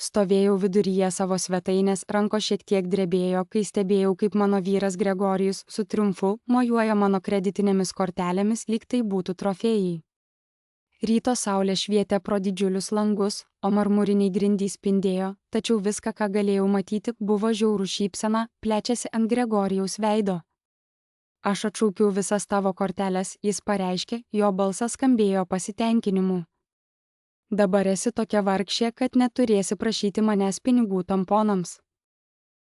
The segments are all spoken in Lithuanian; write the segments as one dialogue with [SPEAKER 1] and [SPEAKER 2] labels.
[SPEAKER 1] Stovėjau viduryje savo svetainės, rankos šiek tiek drebėjo, kai stebėjau, kaip mano vyras Gregorijus su triumfu mojuoja mano kreditinėmis kortelėmis, lyg tai būtų trofėjai. Ryto saulė švietė pro didžiulius langus, o marmuriniai grindys spindėjo, tačiau viską, ką galėjau matyti, buvo žiaurų šypsena, plečiasi ant Gregorijaus veido. Aš atšaukiau visas tavo korteles, jis pareiškė, jo balsas skambėjo pasitenkinimu. Dabar esi tokia vargšė, kad neturėsi prašyti manęs pinigų tamponams.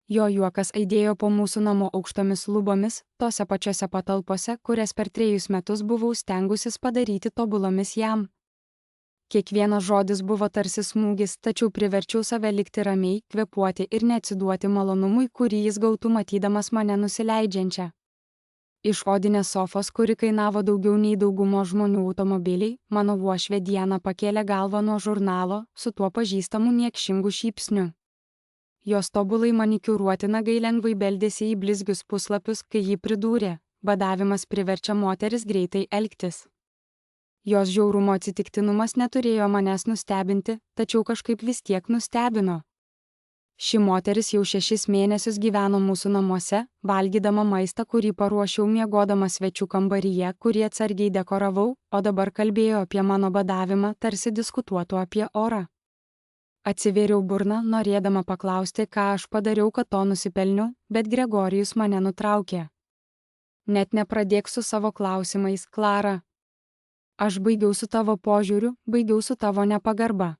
[SPEAKER 1] Jo juokas aidėjo po mūsų namo aukštomis lubomis, tose pačiose patalpose, kurias per 3 metus buvau stengusis padaryti tobulomis jam. Kiekvienas žodis buvo tarsi smūgis, tačiau priverčiau save likti ramiai, kvėpuoti ir neatsiduoti malonumui, kurį jis gautų matydamas mane nusileidžiančią. Iš odinės sofos, kuri kainavo daugiau nei daugumo žmonių automobiliai, mano uošvė Diana pakėlė galvą nuo žurnalo su tuo pažįstamu niekšingu šypsniu. Jos tobulai manikiūruoti nagai lengvai beldėsi į blizgius puslapius, kai ji pridūrė, badavimas priverčia moteris greitai elgtis. Jos žiaurumo atsitiktinumas neturėjo manęs nustebinti, tačiau kažkaip vis tiek nustebino. Ši moteris jau 6 mėnesius gyveno mūsų namuose, valgydama maistą, kurį paruošiau miegodama svečių kambaryje, kurį atsargiai dekoravau, o dabar kalbėjo apie mano badavimą, tarsi diskutuotų apie orą. Atsivėriau burną, norėdama paklausti, ką aš padariau, kad to nusipelniau, bet Gregorijus mane nutraukė. Net nepradėk su savo klausimais, Klara. Aš baigiau su tavo požiūriu, baigiau su tavo nepagarba.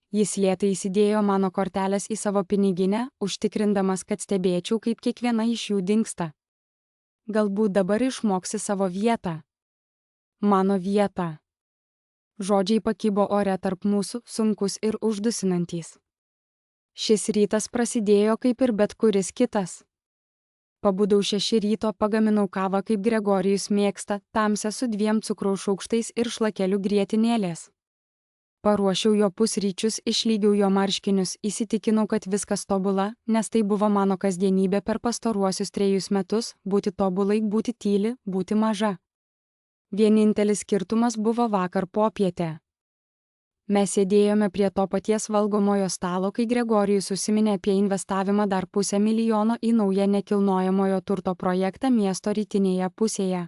[SPEAKER 1] Jis lėtai įsidėjo mano korteles į savo piniginę, užtikrindamas, kad stebėčiau, kaip kiekviena iš jų dingsta. Galbūt dabar išmoksi savo vietą. Mano vietą. Žodžiai pakibo ore tarp mūsų, sunkus ir uždusinantys. Šis rytas prasidėjo kaip ir bet kuris kitas. Pabudau 6 ryto, pagaminau kavą, kaip Gregorijus mėgsta, tamsią su 2 cukraus šaukštais ir šlakeliu grietinėlės. Paruošiau jo pusryčius, išlygiau jo marškinius, įsitikinau, kad viskas tobula, nes tai buvo mano kasdienybė per pastaruosius 3 metus - būti tobulai, būti tyli, būti maža. Vienintelis skirtumas buvo vakar popietė. Mes sėdėjome prie to paties valgomojo stalo, kai Gregorijus užsiminė apie investavimą dar $500,000 į naują nekilnojamojo turto projektą miesto rytinėje pusėje.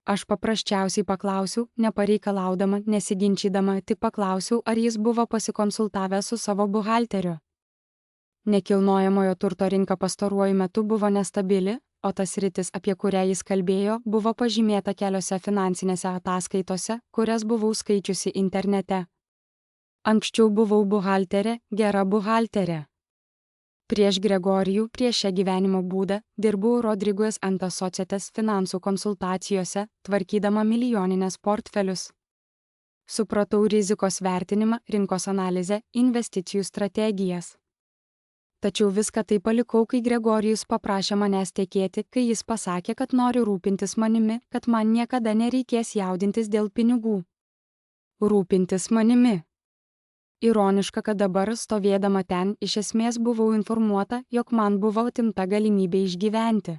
[SPEAKER 1] Aš paprasčiausiai paklausiau, nepareikalaudama, nesiginčydama, tik paklausiau, ar jis buvo pasikonsultavęs su savo buhalteriu. Nekilnojamojo turto rinka pastaruoju metu buvo nestabili, o ta sritis, apie kurią jis kalbėjo, buvo pažymėta keliose finansinėse ataskaitose, kurias buvau skaičiusi internete. Anksčiau buvau buhalterė, gera buhalterė. Prieš Gregorijų, prieš šią gyvenimo būdą, dirbau Rodriguez & Associates finansų konsultacijose, tvarkydama milijoninės portfelius. Supratau rizikos vertinimą, rinkos analizę, investicijų strategijas. Tačiau viską tai palikau, kai Gregorijus paprašė manęs tekėti, kai jis pasakė, kad nori rūpintis manimi, kad man niekada nereikės jaudintis dėl pinigų. Rūpintis manimi. Ironiška, kad dabar, stovėdama ten, iš esmės buvau informuota, jog man buvo atimta galimybė išgyventi.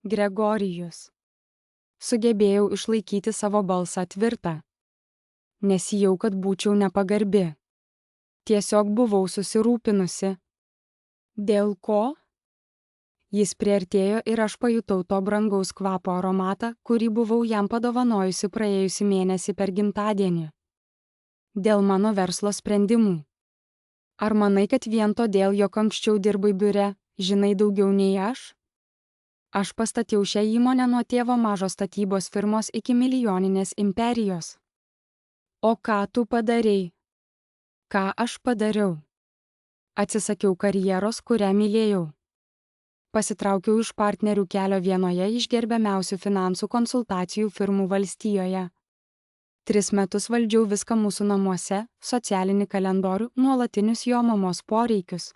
[SPEAKER 1] Gregorijus. Sugebėjau išlaikyti savo balsą tvirtą. Nesijau, kad būčiau nepagarbi. Tiesiog buvau susirūpinusi. Dėl ko? Jis priartėjo ir aš pajutau to brangaus kvapo aromatą, kurį buvau jam padovanojusi praėjusį mėnesį per gimtadienį. Dėl mano verslo sprendimų. Ar manai, kad vien todėl, jog anksčiau dirbai biure, žinai daugiau nei aš? Aš pastačiau šią įmonę nuo tėvo mažo statybos firmos iki milijoninės imperijos. O ką tu padarei? Ką aš padariau? Atsisakiau karjeros, kurią mylėjau. Pasitraukiau iš partnerių kelio vienoje iš gerbiamiausių finansų konsultacijų firmų valstijoje. 3 metus valdžiau viską mūsų namuose, socialinį kalendorių, nuolatinius jo mamos poreikius.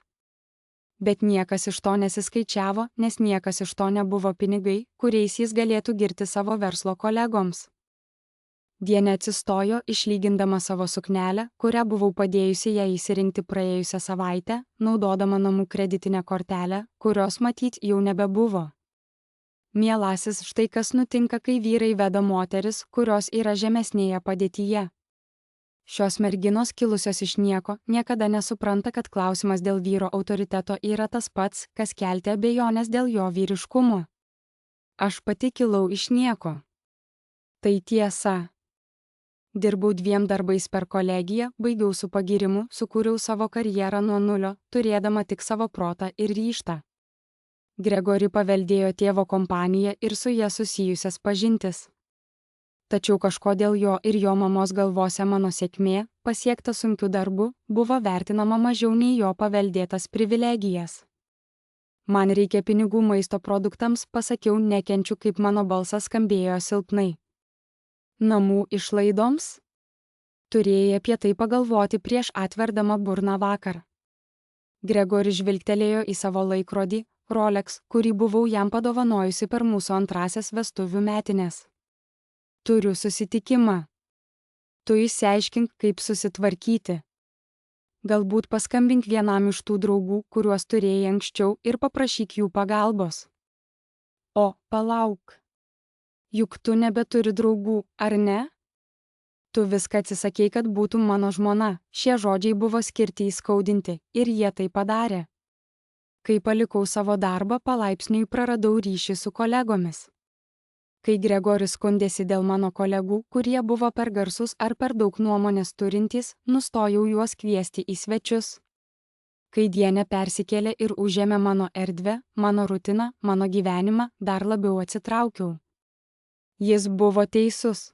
[SPEAKER 1] Bet niekas iš to nesiskaičiavo, nes niekas iš to nebuvo pinigai, kuriais jis galėtų girti savo verslo kolegoms. Diena atsistojo, išlygindama savo suknelę, kurią buvau padėjusi ją įsirinkti praėjusią savaitę, naudodama namų kreditinę kortelę, kurios matyt jau nebebuvo. Mielasis, štai kas nutinka, kai vyrai veda moteris, kurios yra žemesnėje padėtyje. Šios merginos kilusios iš nieko niekada nesupranta, kad klausimas dėl vyro autoriteto yra tas pats, kas kelti abejonės dėl jo vyriškumo. Aš pati kilau iš nieko. Tai tiesa. Dirbau 2 darbais per kolegiją, baigiau su pagyrimu, sukūriau savo karjerą nuo nulio, turėdama tik savo protą ir ryžtą. Gregori paveldėjo tėvo kompaniją ir su ja susijusias pažintis. Tačiau kažkodėl jo ir jo mamos galvose mano sėkmė, pasiekta sunkiu darbu, buvo vertinama mažiau nei jo paveldėtas privilegijas. Man reikia pinigų maisto produktams, pasakiau, nekenčiu, kaip mano balsas skambėjo silpnai. Namų išlaidoms? Turėjai apie tai pagalvoti prieš atverdama burną vakar. Gregori žvilgtelėjo į savo laikrodį, Rolex, kurį buvau jam padovanojusi per mūsų antrasias vestuvių metines. Turiu susitikimą. Tu išsiaiškink, kaip susitvarkyti. Galbūt paskambink vienam iš tų draugų, kuriuos turėjai anksčiau, ir paprašyk jų pagalbos. O, palauk. Juk tu nebeturi draugų, ar ne? Tu viską atsisakei, kad būtum mano žmona. Šie žodžiai buvo skirti įskaudinti, ir jie tai padarė. Kai palikau savo darbą, palaipsniui praradau ryšį su kolegomis. Kai Gregoris skundėsi dėl mano kolegų, kurie buvo per garsus ar per daug nuomonės turintys, nustojau juos kviesti į svečius. Kai Dienė persikėlė ir užėmė mano erdvę, mano rutiną, mano gyvenimą, dar labiau atsitraukiau. Jis buvo teisus.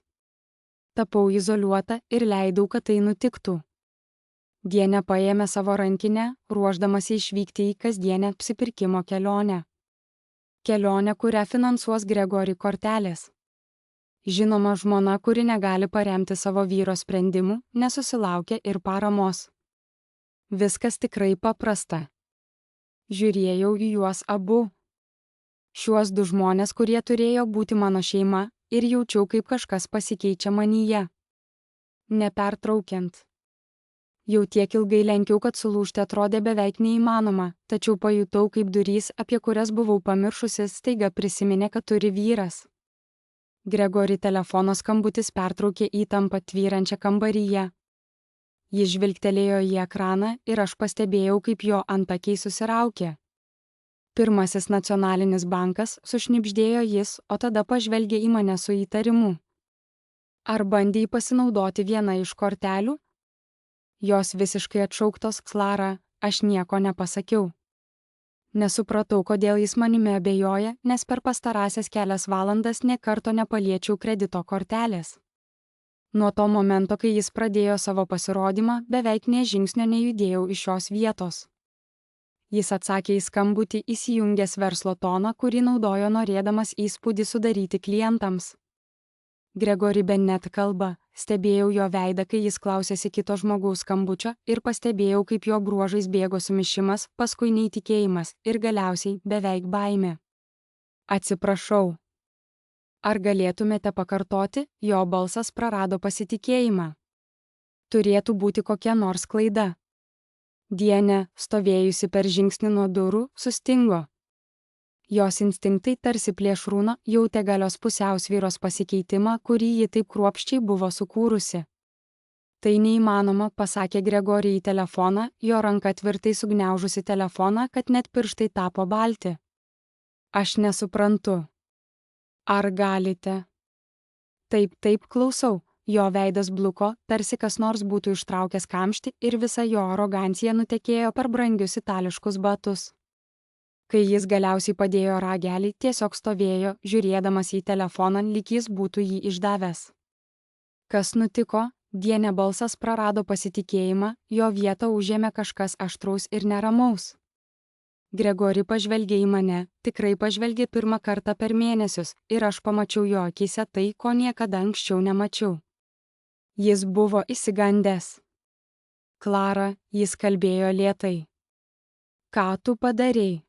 [SPEAKER 1] Tapau izoliuota ir leidau, kad tai nutiktų. Dienė paėmė savo rankinę, ruošdamasi išvykti į kasdienę apsipirkimo kelionę. Kelionę, kurią finansuos Gregori kortelės. Žinoma, žmona, kuri negali paremti savo vyro sprendimų, nesusilaukia ir paramos. Viskas tikrai paprasta. Žiūrėjau į juos abu. Šiuos 2 žmonės, kurie turėjo būti mano šeima, ir jaučiau, kaip kažkas pasikeičia manyje. Nepertraukiant. Jau tiek ilgai lenkiau, kad sulūžti atrodė beveik neįmanoma, tačiau pajutau, kaip durys, apie kurias buvau pamiršusi, staiga prisiminė, kad turi vyras. Gregori telefono skambutis pertraukė įtampą tvyrančią kambaryje. Jis žvilgtelėjo į ekraną ir aš pastebėjau, kaip jo antakiai susiraukė. Pirmasis nacionalinis bankas, sušnibždėjo jis, o tada pažvelgė į mane su įtarimu. Ar bandei pasinaudoti vieną iš kortelių? Jos visiškai atšauktos, Klara, aš nieko nepasakiau. Nesupratau, kodėl jis manimi abejoja, nes per pastarąsias kelias valandas nė karto nepaliečiau kredito kortelės. Nuo to momento, kai jis pradėjo savo pasirodymą, beveik nė žingsnio nejudėjau iš šios vietos. Jis atsakė į skambutį įsijungęs verslo toną, kurį naudojo norėdamas įspūdį sudaryti klientams. Gregori Bennett kalba, stebėjau jo veidą, kai jis klausėsi kito žmogaus skambučio ir pastebėjau, kaip jo bruožais bėgo sumišimas, paskui neįtikėjimas ir galiausiai beveik baimė. Atsiprašau. Ar galėtumėte pakartoti, jo balsas prarado pasitikėjimą? Turėtų būti kokia nors klaida. Dienė, stovėjusi per žingsnį nuo durų, sustingo. Jos instinktai tarsi plėšrūno jautė galios pusiausvyros pasikeitimą, kurį ji taip kruopščiai buvo sukūrusi. Tai neįmanoma, pasakė Gregori į telefoną, jo ranka tvirtai sugniaužusi telefoną, kad net pirštai tapo balti. Aš nesuprantu. Ar galite? Taip, klausau. Jo veidas bluko, tarsi kas nors būtų ištraukęs kamštį ir visa jo arogancija nutekėjo per brangius itališkus batus. Kai jis galiausiai padėjo ragelį, tiesiog stovėjo, žiūrėdamas į telefoną, lyg jis būtų jį išdavęs. Kas nutiko? Dienė balsas prarado pasitikėjimą, jo vietą užėmė kažkas aštraus ir neramaus. Gregori pažvelgė į mane, tikrai pažvelgė pirmą kartą per mėnesius, ir aš pamačiau jo akyse tai, ko niekada anksčiau nemačiau. Jis buvo išsigandęs. Klara, jis kalbėjo lėtai. Ką tu padarei?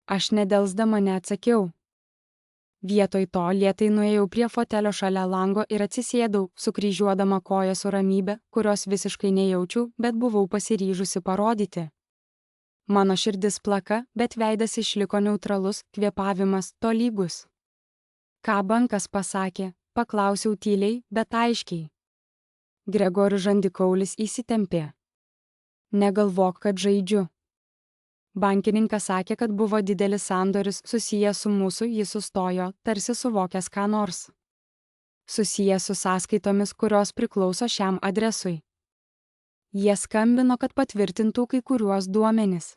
[SPEAKER 1] Aš nedelsdama neatsakiau. Vietoj to lėtai nuėjau prie fotelio šalia lango ir atsisėdau, sukryžiuodama koją su ramybe, kurios visiškai nejaučiau, bet buvau pasiryžusi parodyti. Mano širdis plaka, bet veidas išliko neutralus, kvėpavimas tolygus. Ką bankas pasakė, paklausiau tyliai, bet aiškiai. Gregorius žandikaulis įsitempė. Negalvok, kad žaidžiu. Bankininkas sakė, kad buvo didelis sandoris susijęs su mūsų, jis sustojo, tarsi suvokęs ką nors. Susijęs su sąskaitomis, kurios priklauso šiam adresui. Jie skambino, kad patvirtintų kai kuriuos duomenis.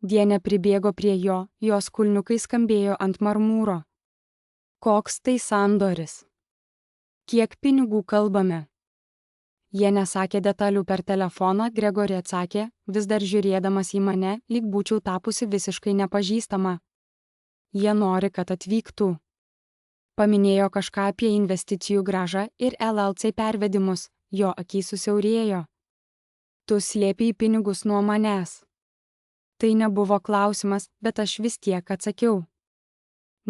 [SPEAKER 1] Dienė pribėgo prie jo, jos kulniukai skambėjo ant marmūro. Koks tai sandoris? Kiek pinigų kalbame? Jie nesakė detalių per telefoną, Gregori atsakė, vis dar žiūrėdamas į mane, lyg būčiau tapusi visiškai nepažįstama. Jie nori, kad atvyktų. Paminėjo kažką apie investicijų grąžą ir LLC pervedimus, jo akys susiaurėjo. Tu slėpei pinigus nuo manęs. Tai nebuvo klausimas, bet aš vis tiek atsakiau.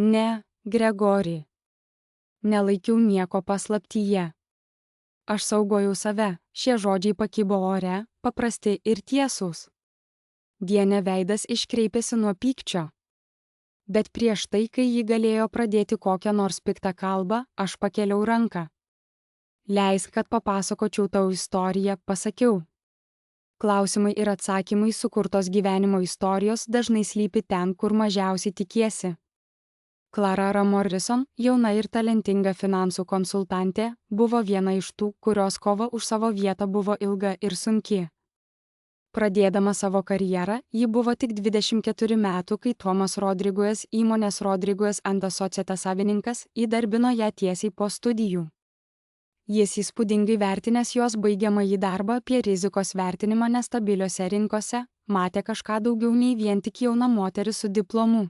[SPEAKER 1] Ne, Gregori. Nelaikiau nieko paslaptyje. Aš saugojau save, šie žodžiai pakibo ore, paprasti ir tiesūs. Dienė veidas iškreipėsi nuo pykčio. Bet prieš tai, kai ji galėjo pradėti kokią nors piktą kalbą, aš pakėliau ranką. Leisk, kad papasakočiau tau istoriją, pasakiau. Klausimai ir atsakymai sukurtos gyvenimo istorijos dažnai slypi ten, kur mažiausiai tikiesi. Clara Morrison, jauna ir talentinga finansų konsultantė, buvo viena iš tų, kurios kova už savo vietą buvo ilga ir sunki. Pradėdama savo karjerą, ji buvo tik 24 metų, kai Tomas Rodriguez, įmonės Rodriguez and Associates savininkas, įdarbino ją tiesiai po studijų. Jis įspūdingai vertinęs jos baigiamąjį darbą apie rizikos vertinimą nestabiliose rinkose, matė kažką daugiau nei vien tik jauna moteris su diplomu.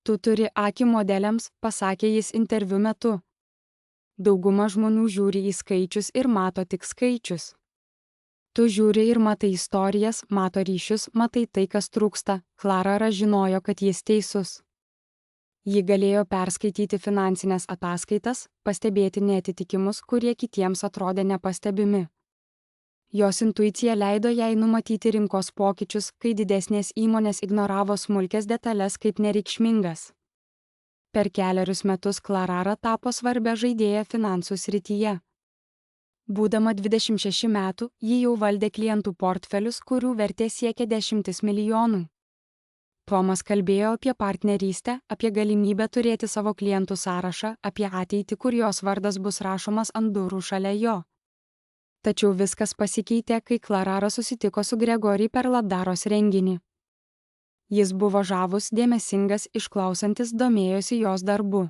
[SPEAKER 1] Tu turi akį modeliams, pasakė jis interviu metu. Dauguma žmonių žiūri į skaičius ir mato tik skaičius. Tu žiūri ir matai istorijas, mato ryšius, matai tai, kas trūksta. Clara žinojo, kad jis teisus. Ji galėjo perskaityti finansinės ataskaitas, pastebėti neatitikimus, kurie kitiems atrodė nepastebimi. Jos intuicija leido jai numatyti rinkos pokyčius, kai didesnės įmonės ignoravo smulkes detalės kaip nereikšmingas. Per kelerius metus Clara tapo svarbia žaidėja finansų srityje. Būdama 26 metų, ji jau valdė klientų portfelius, kurių vertė siekė 10 milijonų. Tomas kalbėjo apie partnerystę, apie galimybę turėti savo klientų sąrašą, apie ateitį, kur jos vardas bus rašomas ant durų šalia jo. Tačiau viskas pasikeitė, kai Clara susitiko su Gregori per labdaros renginį. Jis buvo žavus, dėmesingas, išklausantis, domėjosi jos darbu.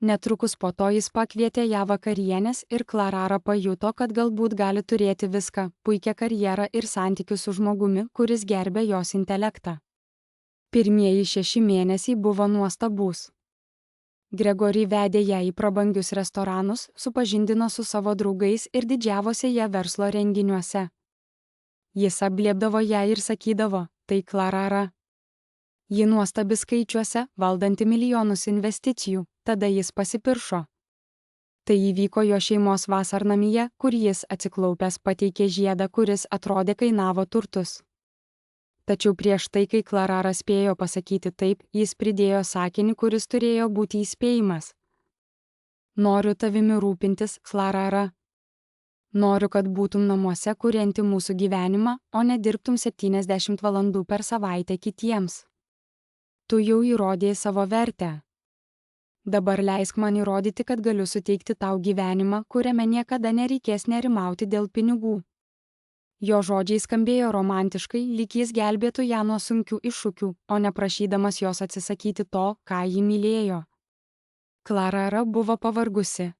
[SPEAKER 1] Netrukus po to jis pakvietė ją vakarienės ir Clara pajuto, kad galbūt gali turėti viską - puikią karjerą ir santykius su žmogumi, kuris gerbė jos intelektą. Pirmieji 6 mėnesiai buvo nuostabūs. Gregori vedė ją į prabangius restoranus, supažindino su savo draugais ir didžiavosi ją verslo renginiuose. Jis apglėbdavo ją ir sakydavo, tai Clara. Ji nuostabi skaičiuose, valdanti milijonus investicijų, tada jis pasipiršo. Tai įvyko jo šeimos vasarnamyje, kur jis atsiklaupęs pateikė žiedą, kuris atrodė kainavo turtus. Tačiau prieš tai, kai Clara spėjo pasakyti taip, jis pridėjo sakinį, kuris turėjo būti įspėjimas. Noriu tavimi rūpintis, Clara. Noriu, kad būtum namuose kurianti mūsų gyvenimą, o ne dirbtum 70 valandų per savaitę kitiems. Tu jau įrodėjai savo vertę. Dabar leisk man įrodyti, kad galiu suteikti tau gyvenimą, kuriame niekada nereikės nerimauti dėl pinigų. Jo žodžiai skambėjo romantiškai, lyg jis gelbėtų ją nuo sunkių iššūkių, o ne prašydamas jos atsisakyti to, ką ji mylėjo. Clara buvo pavargusi.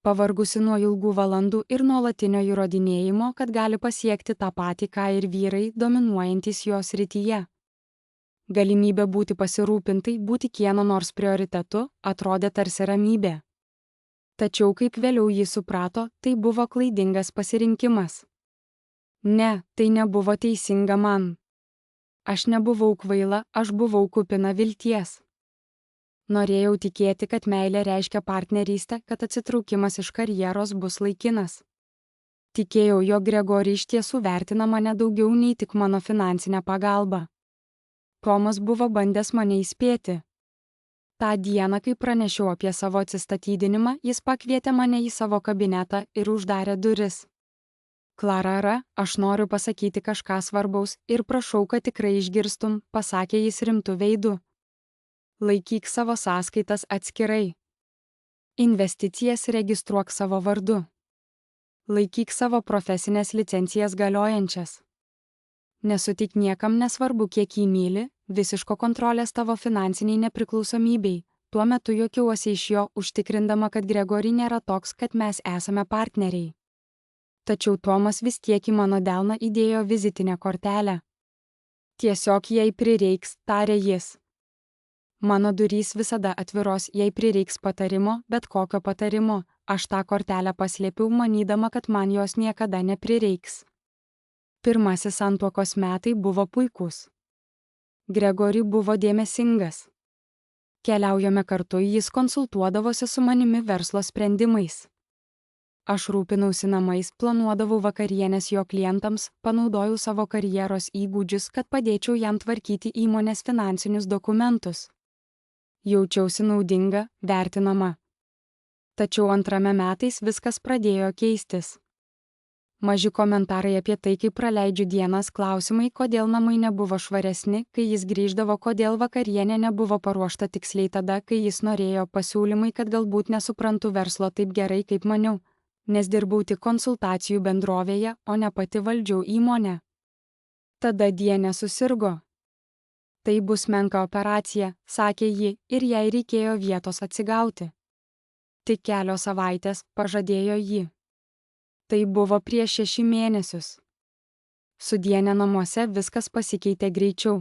[SPEAKER 1] Pavargusi nuo ilgų valandų ir nuolatinio įrodinėjimo, kad gali pasiekti tą patį, ką ir vyrai, dominuojantys jos srityje. Galimybė būti pasirūpintai, būti kieno nors prioritetu, atrodė tarsi ramybė. Tačiau, kaip vėliau ji suprato, tai buvo klaidingas pasirinkimas. Ne, tai nebuvo teisinga man. Aš nebuvau kvaila, aš buvau kupina vilties. Norėjau tikėti, kad meilė reiškia partnerystę, kad atsitraukimas iš karjeros bus laikinas. Tikėjau, jog Gregori iš tiesų vertina mane daugiau nei tik mano finansinę pagalbą. Tomas buvo bandęs mane įspėti. Ta dieną, kai pranešiau apie savo atsistatydinimą, jis pakvietė mane į savo kabinetą ir uždarė duris. Klara, aš noriu pasakyti kažką svarbaus ir prašau, kad tikrai išgirstum, pasakė jis rimtu veidu. Laikyk savo sąskaitas atskirai. Investicijas registruok savo vardu. Laikyk savo profesinės licencijas galiojančias. Nesutik niekam, nesvarbu kiek jį myli, visiško kontrolės tavo finansiniai nepriklausomybei. Tuo metu juokiausi iš jo, užtikrindama, kad Gregory nėra toks, kad mes esame partneriai. Tačiau Tomas vis tiek į mano delną įdėjo vizitinę kortelę. Tiesiog jei prireiks, tarė jis. Mano durys visada atviros, jei prireiks patarimo, bet kokio patarimo, aš tą kortelę paslėpiau, manydama, kad man jos niekada neprireiks. Pirmasis santuokos metai buvo puikus. Gregory buvo dėmesingas. Keliaujame kartu, jis konsultuodavosi su manimi verslo sprendimais. Aš rūpinausi namais, planuodavau vakarienės jo klientams, panaudojau savo karjeros įgūdžius, kad padėčiau jam tvarkyti įmonės finansinius dokumentus. Jaučiausi naudinga, vertinama. Tačiau antrame metais viskas pradėjo keistis. Maži komentarai apie tai, kaip praleidžiu dienas, klausimai, kodėl namai nebuvo švaresni, kai jis grįždavo, kodėl vakarienė nebuvo paruošta tiksliai tada, kai jis norėjo, pasiūlymai, kad galbūt nesuprantu verslo taip gerai, kaip maniau, nes dirbau tik konsultacijų bendrovėje, o ne pati valdžiau įmonę. Tada Dienė susirgo. Tai bus menka operacija, sakė ji, ir jai reikėjo vietos atsigauti. Tik kelios savaitės, pažadėjo ji. Tai buvo prieš 6 mėnesius. Su Diene namuose viskas pasikeitė greičiau.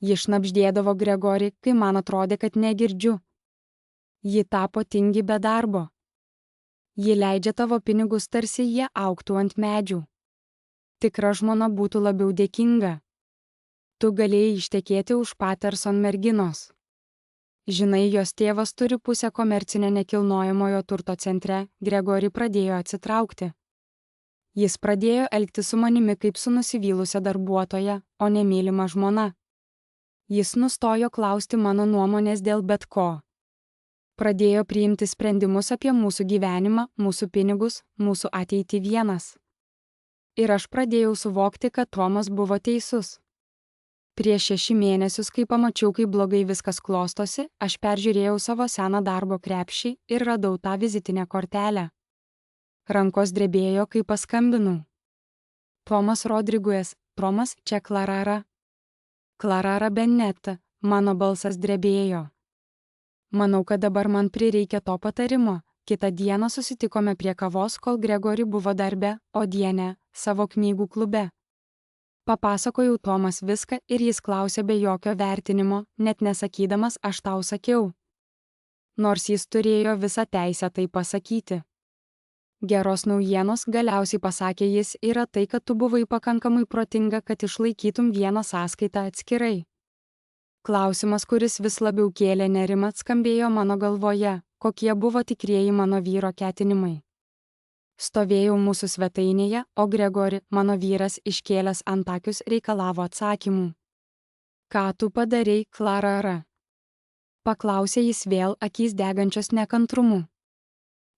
[SPEAKER 1] Ji šnabždėdavo Gregory, kai man atrodė, kad negirdžiu. Ji tapo tingi be darbo. Ji leidžia tavo pinigus, tarsi jie augtų ant medžių. Tikra žmona būtų labiau dėkinga. Tu galėjai ištekėti už Patterson merginos. Žinai, jos tėvas turi pusę komercinio nekilnojamojo turto centre, Gregory pradėjo atsitraukti. Jis pradėjo elgtis su manimi kaip su nusivylusia darbuotoja, o ne mylima žmona. Jis nustojo klausti mano nuomonės dėl bet ko. Pradėjo priimti sprendimus apie mūsų gyvenimą, mūsų pinigus, mūsų ateitį vienas. Ir aš pradėjau suvokti, kad Tomas buvo teisus. Prieš 6 mėnesius, kai pamačiau, kaip blogai viskas klostosi, aš peržiūrėjau savo seną darbo krepšį ir radau tą vizitinę kortelę. Rankos drebėjo, kai paskambinau. Tomas Rodriguez, Tomas, čia Klara. Klara Bennett, mano balsas drebėjo. Manau, kad dabar man prireikia to patarimo. Kitą dieną susitikome prie kavos, kol Gregory buvo darbe, o Dienė savo knygų klube. Papasakojau Tomas viską ir jis klausė be jokio vertinimo, net nesakydamas aš tau sakiau. Nors jis turėjo visą teisę tai pasakyti. Geros naujienos, galiausiai pasakė jis, yra tai, kad tu buvai pakankamai protinga, kad išlaikytum vieną sąskaitą atskirai. Klausimas, kuris vis labiau kėlė nerimą, skambėjo mano galvoje, kokie buvo tikrieji mano vyro ketinimai. Stovėjau mūsų svetainėje, o Gregory, mano vyras, iškėlęs antakius, reikalavo atsakymų. Ką tu padarei, Klara? Paklausė jis vėl, akys degančios nekantrumu.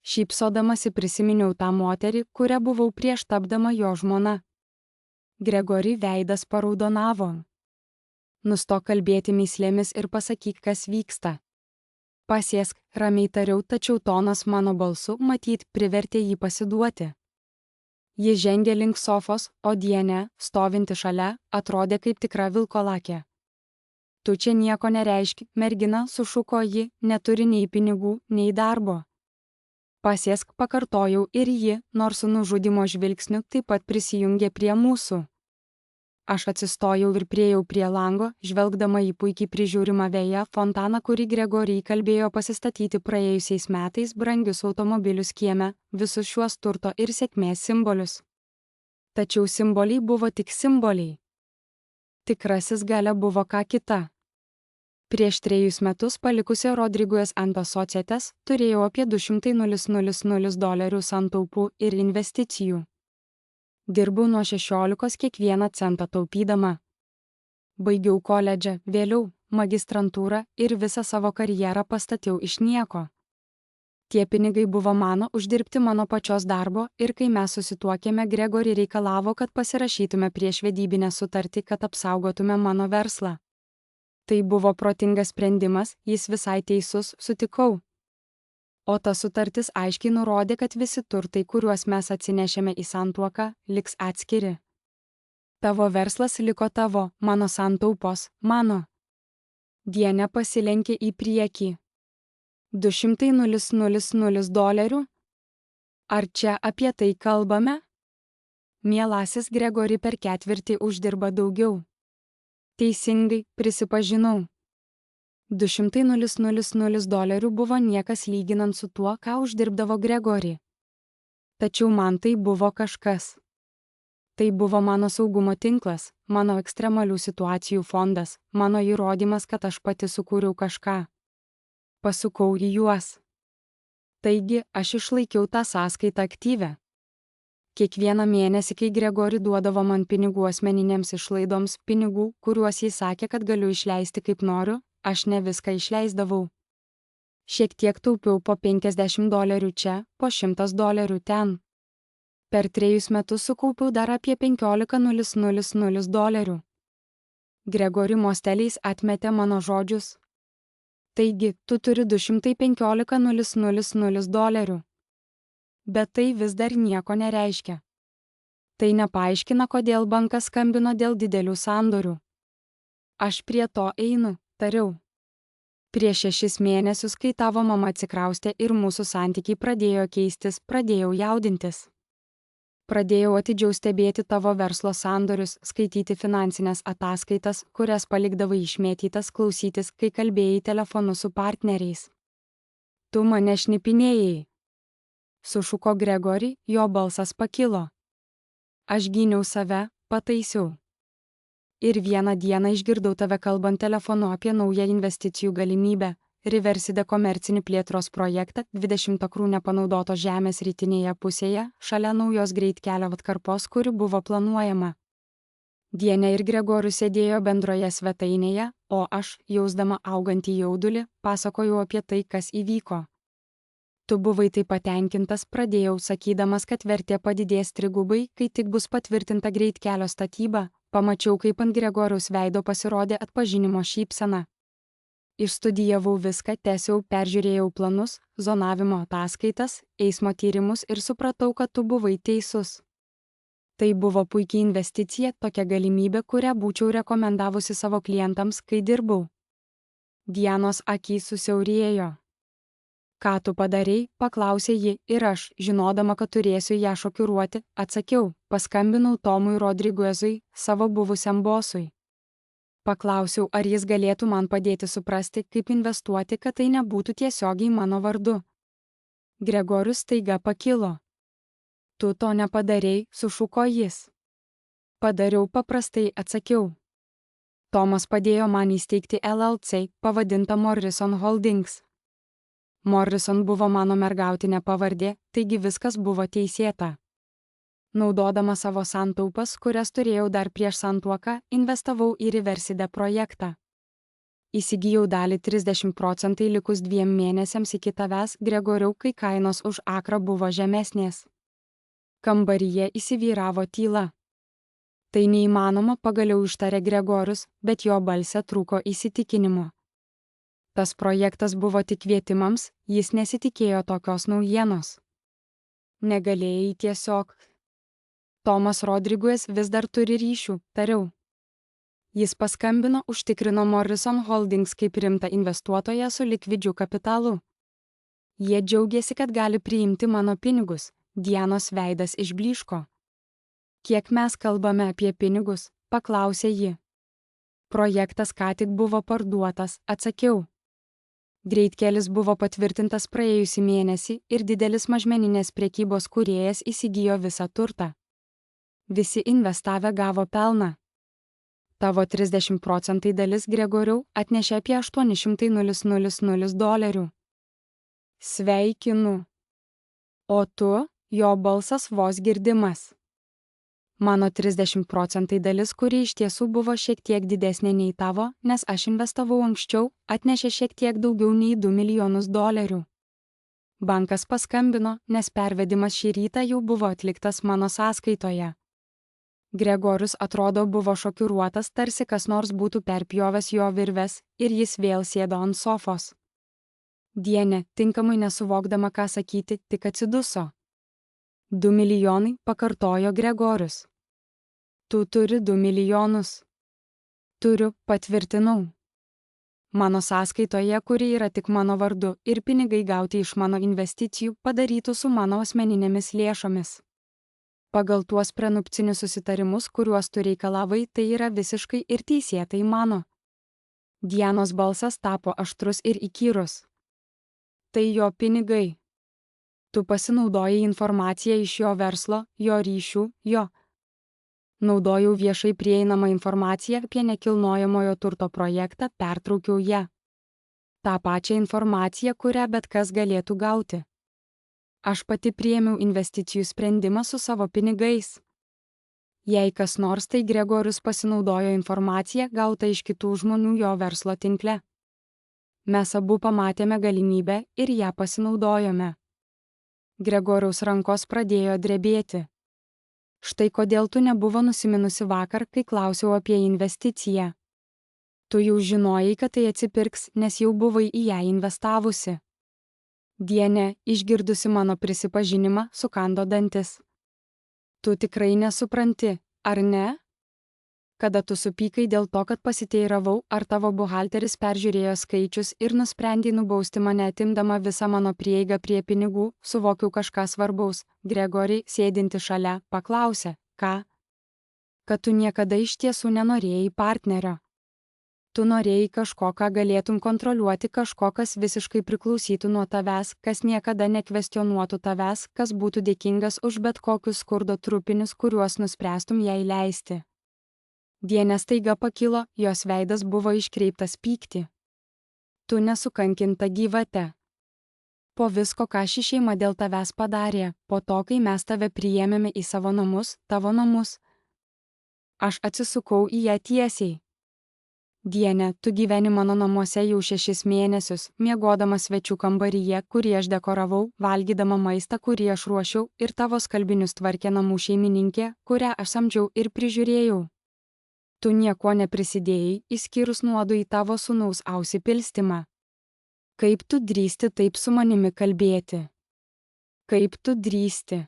[SPEAKER 1] Šypsodamasi prisiminiau tą moterį, kurią buvau prieš tapdama jo žmona. Gregory veidas paraudonavo. Nustok kalbėti mįslėmis ir pasakyk, kas vyksta. Pasėsk, ramiai tariau, tačiau tonas mano balsu, matyt, privertė jį pasiduoti. Ji žengė link sofos, o Dienė, stovinti šalia, atrodė kaip tikra vilkolakė. Tu čia nieko nereiški, mergina, sušuko ji, neturi nei pinigų, nei darbo. Pasėsk, pakartojau ir ji, nors su nužudimo žvilgsniu, taip pat prisijungė prie mūsų. Aš atsistojau ir priėjau prie lango, žvelgdama į puikiai prižiūrimą vėją fontaną, kurį Gregory kalbėjo pasistatyti praėjusiais metais brangius automobilius kieme, visus šiuos turto ir sėkmės simbolius. Tačiau simboliai buvo tik simboliai. Tikrasis galia buvo ką kita. Prieš 3 metus palikusi Rodriguez ant Associates turėjau apie $200,000 santaupų ir investicijų. Dirbau nuo 16 kiekvieną centą taupydama. Baigiau koledžą, vėliau, magistrantūrą ir visą savo karjerą pastačiau iš nieko. Tie pinigai buvo mano uždirbti mano pačios darbo ir kai mes susituokėme, Gregory reikalavo, kad pasirašytume priešvedybinę sutartį, kad apsaugotume mano verslą. Tai buvo protingas sprendimas, jis visai teisus, sutikau. O ta sutartis aiškiai nurodė, kad visi turtai, kuriuos mes atsinešėme į santuoką, liks atskiri. Tavo verslas liko tavo, mano santaupos, mano. Dienė pasilenkė į priekį. $200,000. Ar čia apie tai kalbame? Mielasis, Gregory per ketvirtį uždirba daugiau. Teisingai, prisipažinau. $200,000 buvo niekas lyginant su tuo, ką uždirbdavo Gregory. Tačiau man tai buvo kažkas. Tai buvo mano saugumo tinklas, mano ekstremalių situacijų fondas, mano įrodymas, kad aš pati sukūriau kažką. Pasukau į juos. Taigi, aš išlaikiau tą sąskaitą aktyvę. Kiekvieną mėnesį, kai Gregory duodavo man pinigų asmeninėms išlaidoms, pinigų, kuriuos jis sakė, kad galiu išleisti kaip noriu, aš ne viską išleisdavau. Šiek tiek taupiau po $50 čia, po $100 ten. Per 3 metus sukaupiau dar apie $15,000. Gregory mosteliais atmetė mano žodžius. Taigi, tu turi $215,000. Bet tai vis dar nieko nereiškia. Tai nepaaiškina, kodėl bankas skambino dėl didelių sandorių. Aš prie to einu, tariau. Prieš 6 mėnesius, kai tavo mama atsikraustė ir mūsų santykiai pradėjo keistis, pradėjau jaudintis. Pradėjau atidžiau stebėti tavo verslo sandorius, skaityti finansinės ataskaitas, kurias palikdavai išmėtytas, klausytis, kai kalbėjai telefonu su partneriais. Tu mane šnipinėjai. Sušuko Gregory, jo balsas pakilo. Aš gyniau save, pataisiau. Ir vieną dieną išgirdau tave kalbant telefonu apie naują investicijų galimybę. Riverside komercinį plėtros projektą 20 akrų nepanaudotos žemės rytinėje pusėje, šalia naujos greitkelio atkarpos, kuri buvo planuojama. Dienė ir Gregorius sėdėjo bendroje svetainėje, o aš, jausdama augantį jaudulį, pasakojau apie tai, kas įvyko. Tu buvai taip patenkintas, pradėjau sakydamas, kad vertė padidės 3 kai tik bus patvirtinta greitkelio statyba, pamačiau, kaip ant Gregoriaus veido pasirodė atpažinimo šypsena. Išstudijavau viską, tęsiau, peržiūrėjau planus, zonavimo ataskaitas, eismo tyrimus ir supratau, kad tu buvai teisus. Tai buvo puikiai investicija, tokia galimybė, kurią būčiau rekomendavusi savo klientams, kai dirbau. Dianos akys susiaurėjo. Ką tu padarei, paklausė ji ir aš, žinodama, kad turėsiu ją šokiruoti, atsakiau, paskambinau Tomui Rodriguezui, savo buvusiam bosui. Paklausiau, ar jis galėtų man padėti suprasti, kaip investuoti, kad tai nebūtų tiesiogiai mano vardu. Gregorius staiga pakilo. Tu to nepadarei, sušuko jis. Padariau paprastai, atsakiau. Tomas padėjo man įsteigti LLC, pavadintą Morrison Holdings. Morrison buvo mano mergautinė pavardė, taigi viskas buvo teisėta. Naudodama savo santaupas, kurias turėjau dar prieš santuoką, investavau į Riverside projektą. Įsigijau dalį 30% likus 2 mėnesiams iki tavęs, Gregoriau, kai kainos už akrą buvo žemesnės. Kambaryje įsivyravo tyla. Tai neįmanoma, pagaliau ištarė Gregorius, bet jo balse trūko įsitikinimo. Tas projektas buvo tik kvietimams, jis nesitikėjo tokios naujienos. Negalėjai tiesiog. Tomas Rodriguez vis dar turi ryšių, tariau. Jis paskambino, užtikrino Morrison Holdings kaip rimtą investuotoją su likvidžiu kapitalu. Jie džiaugiasi, kad gali priimti mano pinigus, Dianos veidas išblyško. Kiek mes kalbame apie pinigus, paklausė ji. Projektas ką tik buvo parduotas, atsakiau. Greitkelis buvo patvirtintas praėjusį mėnesį ir didelis mažmeninės prekybos kūrėjas įsigijo visą turtą. Visi investavę gavo pelną. Tavo 30% dalis, Gregoriau, atnešė apie $800,000. Sveikinu. O tu, jo balsas vos girdimas. Mano 30% dalis, kuri iš tiesų buvo šiek tiek didesnė nei tavo, nes aš investavau anksčiau, atnešė šiek tiek daugiau nei $2 milijonus. Bankas paskambino, nes pervedimas šį rytą jau buvo atliktas mano sąskaitoje. Gregorius atrodo buvo šokiruotas, tarsi kas nors būtų perpjovęs jo virves, ir jis vėl sėdo ant sofos. Dienė, tinkamai nesuvokdama ką sakyti, tik atsiduso. 2 milijonai, pakartojo Gregorius. Tu turi 2 milijonus. Turiu, patvirtinau. Mano sąskaitoje, kuri yra tik mano vardu, ir pinigai gauti iš mano investicijų padarytų su mano asmeninėmis lėšomis. Pagal tuos prenupcinius susitarimus, kuriuos tu reikalavai, tai yra visiškai ir teisėtai mano. Dianos balsas tapo aštrus ir įkyrus. Tai jo pinigai. Tu pasinaudojai informaciją iš jo verslo, jo ryšių, jo. Naudojau viešai prieinamą informaciją apie nekilnojamojo turto projektą, pertraukiau ją. Ta pačią informaciją, kurią bet kas galėtų gauti. Aš pati priėmiau investicijų sprendimą su savo pinigais. Jei kas nors, tai Gregorius pasinaudojo informaciją gautą iš kitų žmonių jo verslo tinkle. Mes abu pamatėme galimybę ir ją pasinaudojome. Gregoriaus rankos pradėjo drebėti. Štai kodėl tu nebuvo nusiminusi vakar, kai klausiau apie investiciją. Tu jau žinojai, kad tai atsipirks, nes jau buvai į ją investavusi. Dienė, išgirdusi mano prisipažinimą, sukando dantis. Tu tikrai nesupranti, ar ne? Kada tu supykai dėl to, kad pasiteiravau, ar tavo buhalteris peržiūrėjo skaičius ir nusprendė nubausti mane atimdama visą mano prieigą prie pinigų, suvokiau kažką svarbaus. Gregori, sėdinti šalia, paklausė, ką? Kad tu niekada iš tiesų nenorėjai partnerio. Tu norėjai kažko, ką galėtum kontroliuoti, kažko, kas visiškai priklausytų nuo tavęs, kas niekada nekvestionuotų tavęs, kas būtų dėkingas už bet kokius skurdo trupinius, kuriuos nuspręstum jai leisti. Dienė staiga pakilo, jos veidas buvo iškreiptas pykti. Tu nesukankinta gyvate. Po visko, ką ši šeima dėl tavęs padarė, po to, kai mes tave priėmėme į savo namus, tavo namus. Aš atsisukau į ją tiesiai. Dienė, tu gyveni mano namuose jau 6 mėnesius, miegodama svečių kambaryje, kurį aš dekoravau, valgydama maistą, kurį aš ruošiau, ir tavo skalbinius tvarkė namų šeimininkė, kurią aš samdžiau ir prižiūrėjau. Tu nieko neprisidėjai, išskyrus nuodų į tavo sūnaus ausį pilstymą. Kaip tu drįsti taip su manimi kalbėti? Kaip tu drįsti?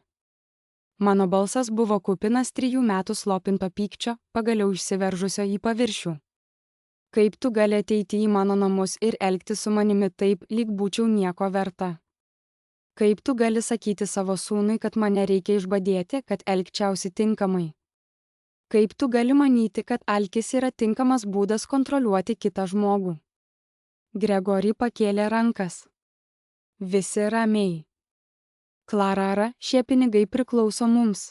[SPEAKER 1] Mano balsas buvo kupinas 3 metų slopinto pykčio, pagaliau išsiveržusio į paviršių. Kaip tu gali ateiti į mano namus ir elgtis su manimi taip, lyg būčiau nieko verta? Kaip tu gali sakyti savo sūnui, kad mane reikia išbadėti, kad elgčiausi tinkamai? Kaip tu gali manyti, kad alkis yra tinkamas būdas kontroliuoti kitą žmogų? Gregori pakėlė rankas. Visi ramiai. Klara, šie pinigai priklauso mums.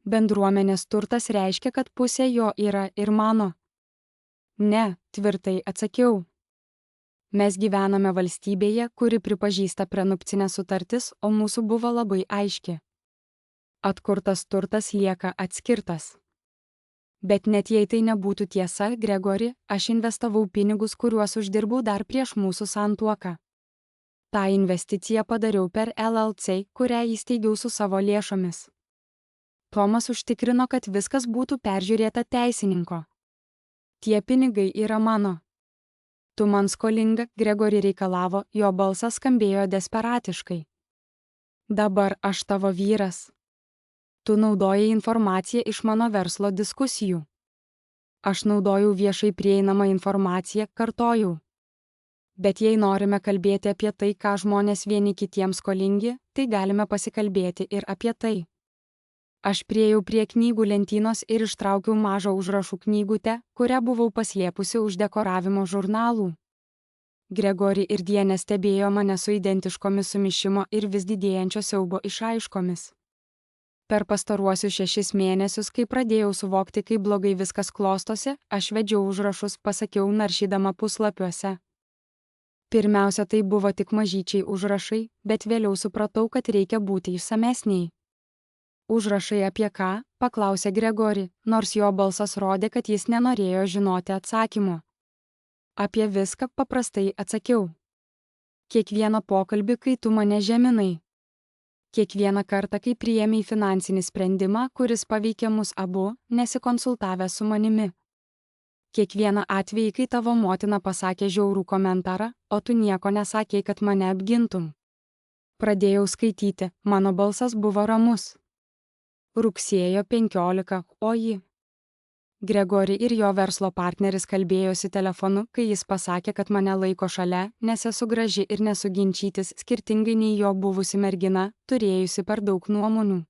[SPEAKER 1] Bendruomenės turtas reiškia, kad pusė jo yra ir mano. Ne, tvirtai atsakiau. Mes gyvename valstybėje, kuri pripažįsta prenupcinę sutartis, o mūsų buvo labai aiški. Atkurtas turtas lieka atskirtas. Bet net jei tai nebūtų tiesa, Gregori, aš investavau pinigus, kuriuos uždirbau dar prieš mūsų santuoką. Ta investiciją padariau per LLC, kurią įsteigiau su savo lėšomis. Tomas užtikrino, kad viskas būtų peržiūrėta teisininko. Tie pinigai yra mano. Tu man skolinga, Gregori reikalavo, jo balsas skambėjo desperatiškai. Dabar aš tavo vyras. Tu naudojai informaciją iš mano verslo diskusijų. Aš naudojau viešai prieinamą informaciją, kartojau. Bet jei norime kalbėti apie tai, ką žmonės vieni kitiems skolingi, tai galime pasikalbėti ir apie tai. Aš priėjau prie knygų lentynos ir ištraukiau mažą užrašų knygutę, kurią buvau paslėpusi už dekoravimo žurnalų. Gregori ir Dienė stebėjo mane su identiškomis sumišimo ir vis didėjančio siaubo išraiškomis. Per pastaruosius 6 mėnesius, kai pradėjau suvokti, kaip blogai viskas klostosi, aš vedžiau užrašus, pasakiau naršydama puslapiuose. Pirmiausia, tai buvo tik mažyčiai užrašai, bet vėliau supratau, kad reikia būti išsamesniai. Užrašai apie ką? Paklausė Gregori, nors jo balsas rodė, kad jis nenorėjo žinoti atsakymo. Apie viską paprastai atsakiau. Kiekvieną pokalbį, kai tu mane žeminai. Kiekvieną kartą, kai priėmei finansinį sprendimą, kuris paveikė mus abu, nesikonsultavę su manimi. Kiekvieną atvejį, kai tavo motina pasakė žiaurų komentarą, o tu nieko nesakei, kad mane apgintum. Pradėjau skaityti, mano balsas buvo ramus. Rugsėjo 15, o ji. Gregori ir jo verslo partneris kalbėjosi telefonu, kai jis pasakė, kad mane laiko šalia, nes esu graži ir nesu ginčytis, skirtingai nei jo buvusi mergina, turėjusi per daug nuomonių.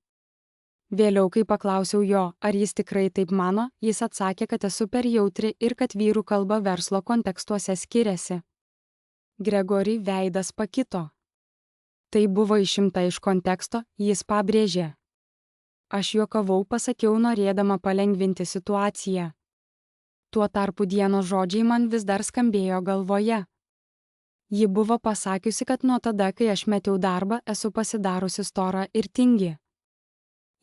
[SPEAKER 1] Vėliau, kai paklausiau jo, ar jis tikrai taip mano, jis atsakė, kad esu per jautri ir kad vyrų kalba verslo kontekstuose skiriasi. Gregori veidas pakito. Tai buvo išimta iš konteksto, jis pabrėžė. Aš juokavau, pasakiau, norėdama palengvinti situaciją. Tuo tarpu dienos žodžiai man vis dar skambėjo galvoje. Ji buvo pasakiusi, kad nuo tada, kai aš metiau darbą, esu pasidarusi stora ir tingi.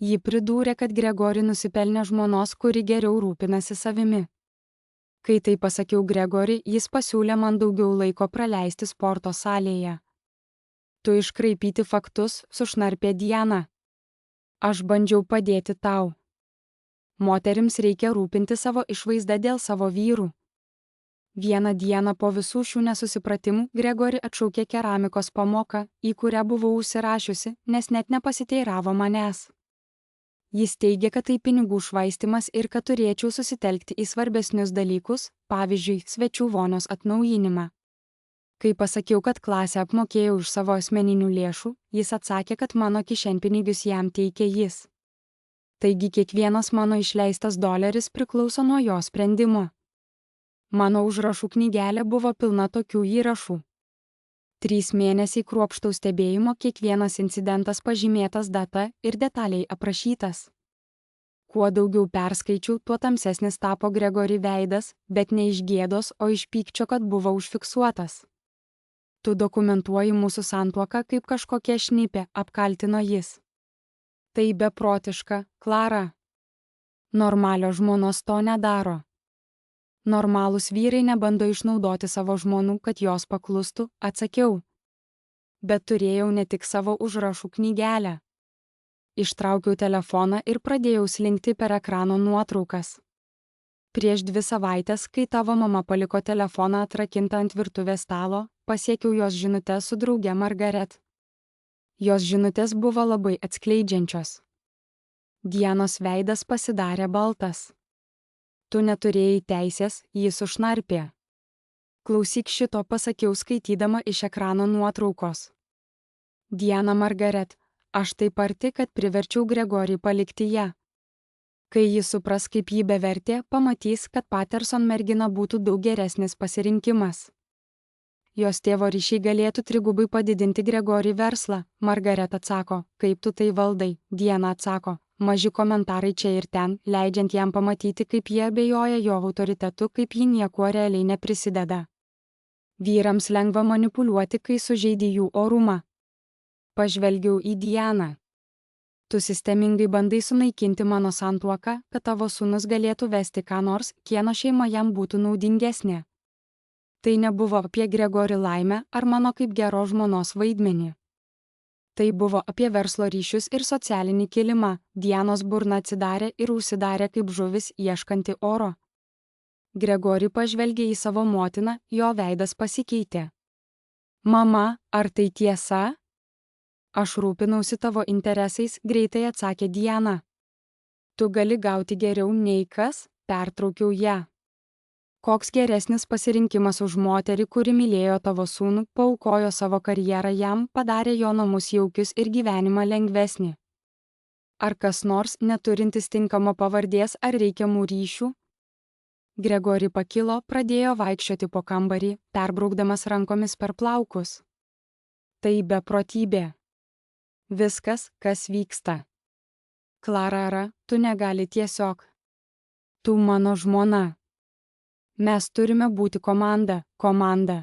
[SPEAKER 1] Ji pridūrė, kad Gregori nusipelnė žmonos, kuri geriau rūpinasi savimi. Kai tai pasakiau Gregori, jis pasiūlė man daugiau laiko praleisti sporto salėje. Tu iškraipyti faktus, sušnarpė Diana. Aš bandžiau padėti tau. Moterims reikia rūpinti savo išvaizdą dėl savo vyrų. Vieną dieną po visų šių nesusipratimų Gregori atšaukė keramikos pamoką, į kurią buvau užsirašiusi, nes net nepasiteiravo manęs. Jis teigė, kad tai pinigų švaistimas ir kad turėčiau susitelkti į svarbesnius dalykus, pavyzdžiui, svečių vonios atnaujinimą. Kai pasakiau, kad klasę apmokėjau iš savo asmeninių lėšų, jis atsakė, kad mano kišenpinigius jam teikė jis. Taigi kiekvienas mano išleistas doleris priklauso nuo jo sprendimo. Mano užrašų knygelė buvo pilna tokių įrašų. 3 mėnesiai kruopštaus stebėjimo, kiekvienas incidentas pažymėtas data ir detaliai aprašytas. Kuo daugiau perskaičiau, tuo tamsesnis tapo Gregori veidas, bet ne iš gėdos, o iš pykčio, kad buvo užfiksuotas. Tu dokumentuoji mūsų santuoką kaip kažkokia šnipė, apkaltino jis. Tai beprotiška, Klara. Normalios žmonos to nedaro. Normalūs vyrai nebando išnaudoti savo žmonų, kad jos paklustų, atsakiau. Bet turėjau ne tik savo užrašų knygelę. Ištraukiau telefoną ir pradėjau slinkti per ekrano nuotraukas. Prieš 2 savaitės, kai tavo mama paliko telefoną atrakintą ant virtuvės stalo, pasiekiau jos žinutę su drauge Margaret. Jos žinutės buvo labai atskleidžiančios. Dianos veidas pasidarė baltas. Tu neturėjai teisės, jis sušnarpė. Klausyk šito, pasakiau skaitydama iš ekrano nuotraukos. Diana Margaret, aš taip arti, kad priverčiau Gregorį palikti ją. Kai jis supras, kaip jį bevertė, pamatys, kad Patterson mergina būtų daug geresnis pasirinkimas. Jos tėvo ryšiai galėtų 3 padidinti Gregorį verslą, Margaret atsako, kaip tu tai valdai, Diana atsako, maži komentarai čia ir ten, leidžiant jam pamatyti, kaip jie abejoja jo autoritetu, kaip ji niekuo realiai neprisideda. Vyrams lengva manipuliuoti, kai sužeidi jų orumą. Pažvelgiau į Dianą. Tu sistemingai bandai sunaikinti mano santuoką, kad tavo sūnus galėtų vesti ką nors, kieno šeima jam būtų naudingesnė. Tai nebuvo apie Gregorį laimę ar mano kaip geros žmonos vaidmenį. Tai buvo apie verslo ryšius ir socialinį kilimą. Dianos burna atsidarė ir užsidarė kaip žuvis ieškanti oro. Gregorį pažvelgė į savo motiną, jo veidas pasikeitė. Mama, ar tai tiesa? Aš rūpinausi tavo interesais, greitai atsakė Diana. Tu gali gauti geriau nei kas, pertraukiau ją. Koks geresnis pasirinkimas už moterį, kuri mylėjo tavo sūnų, paaukojo savo karjerą jam, padarė jo namus jaukius ir gyvenimą lengvesnį. Ar kas nors, neturintis tinkamo pavardės ar reikiamų ryšių? Gregori pakilo, pradėjo vaikščioti po kambarį, perbraukdamas rankomis per plaukus. Tai beprotybė. Viskas, kas vyksta. Klara, tu negali tiesiog. Tu mano žmona. Mes turime būti komanda.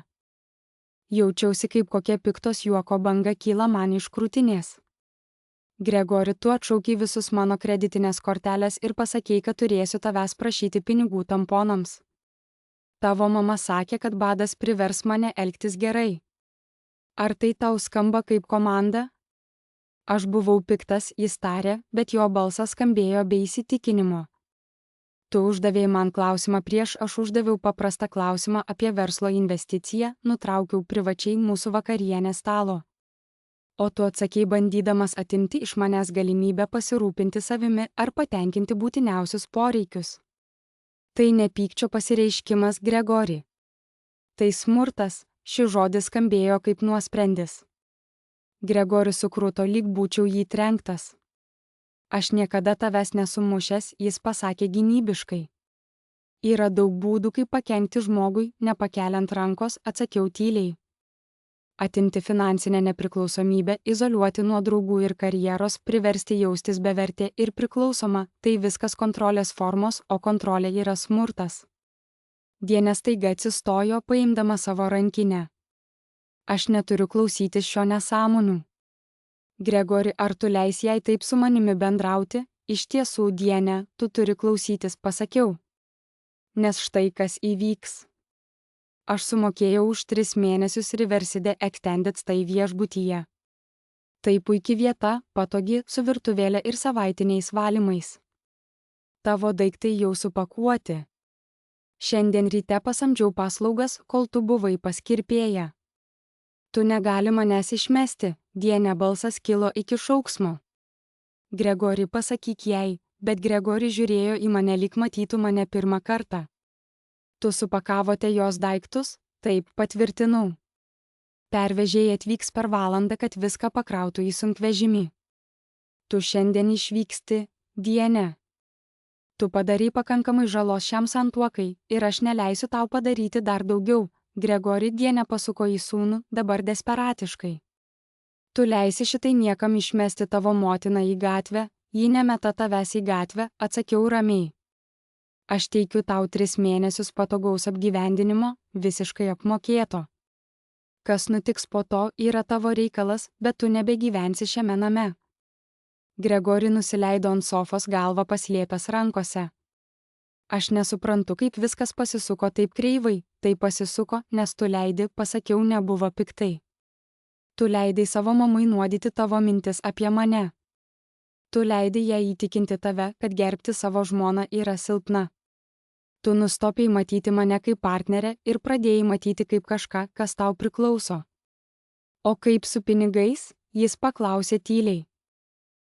[SPEAKER 1] Jaučiausi kaip kokia piktos juoko banga kyla man iš krūtinės. Gregori, tu atšaukiai visus mano kreditinės kortelės ir pasakei, kad turėsiu tavęs prašyti pinigų tamponams. Tavo mama sakė, kad badas privers mane elgtis gerai. Ar tai tau skamba kaip komanda? Aš buvau piktas, jis tarė, bet jo balsas skambėjo be įsitikinimo. Tu uždavėjai man klausimą prieš aš uždaviau paprastą klausimą apie verslo investiciją, nutraukiau privačiai mūsų vakarienės stalo. O tu atsakei bandydamas atimti iš manęs galimybę pasirūpinti savimi ar patenkinti būtiniausius poreikius. Tai ne pykčio pasireiškimas, Gregori. Tai smurtas, šis žodis skambėjo kaip nuosprendis. Gregoris sukruto, lyg būčiau jį trenktas. Aš niekada tavęs nesumušęs, jis pasakė gynybiškai. Yra daug būdų, kaip pakenkti žmogui, nepakeliant rankos, atsakiau tyliai. Atimti finansinę nepriklausomybę, izoliuoti nuo draugų ir karjeros, priversti jaustis bevertė ir priklausoma, tai viskas kontrolės formos, o kontrolė yra smurtas. Dienė staiga atsistojo, paimdama savo rankinę. Aš neturiu klausytis šio nesąmonų. Gregori, ar tu leis jai taip su manimi bendrauti? Iš tiesų, Dienė, tu turi klausytis, pasakiau. Nes štai kas įvyks. Aš sumokėjau už 3 mėnesius Riverside Extended Stay viešbutyje. Tai puikia vieta, patogi, su virtuvėle ir savaitiniais valymais. Tavo daiktai jau supakuoti. Šiandien ryte pasamdžiau paslaugas, kol tu buvai pas kirpėją. Tu negali manęs išmesti, Dienė balsas kilo iki šauksmo. Gregori, pasakyk jai, bet Gregori žiūrėjo į mane lyg matytų mane pirmą kartą. Tu supakavote jos daiktus? Taip, patvirtinau. Pervežėjai atvyks per valandą, kad viską pakrautų į sunkvežimį. Tu šiandien išvyksti, Dienė. Tu padarai pakankamai žalos šiam santuokai ir aš neleisiu tau padaryti dar daugiau. Gregori, Dienė pasuko į sūnų, dabar desperatiškai. Tu leisi šitai niekam išmesti tavo motiną į gatvę, ji nemeta tavęs į gatvę, atsakiau ramiai. Aš teikiu tau 3 mėnesius patogaus apgyvendinimo, visiškai apmokėto. Kas nutiks po to, yra tavo reikalas, bet tu nebegyvensi šiame name. Gregori nusileido ant sofos, galvą paslėpęs rankose. Aš nesuprantu, kaip viskas pasisuko taip kreivai, tai pasisuko, nes tu leidi, pasakiau, nebuvo piktai. Tu leidai savo mamai nuodyti tavo mintis apie mane. Tu leidai ją įtikinti tave, kad gerbti savo žmoną yra silpna. Tu nustopiai matyti mane kaip partnerę ir pradėjai matyti kaip kažką, kas tau priklauso. O kaip su pinigais? Jis paklausė tyliai.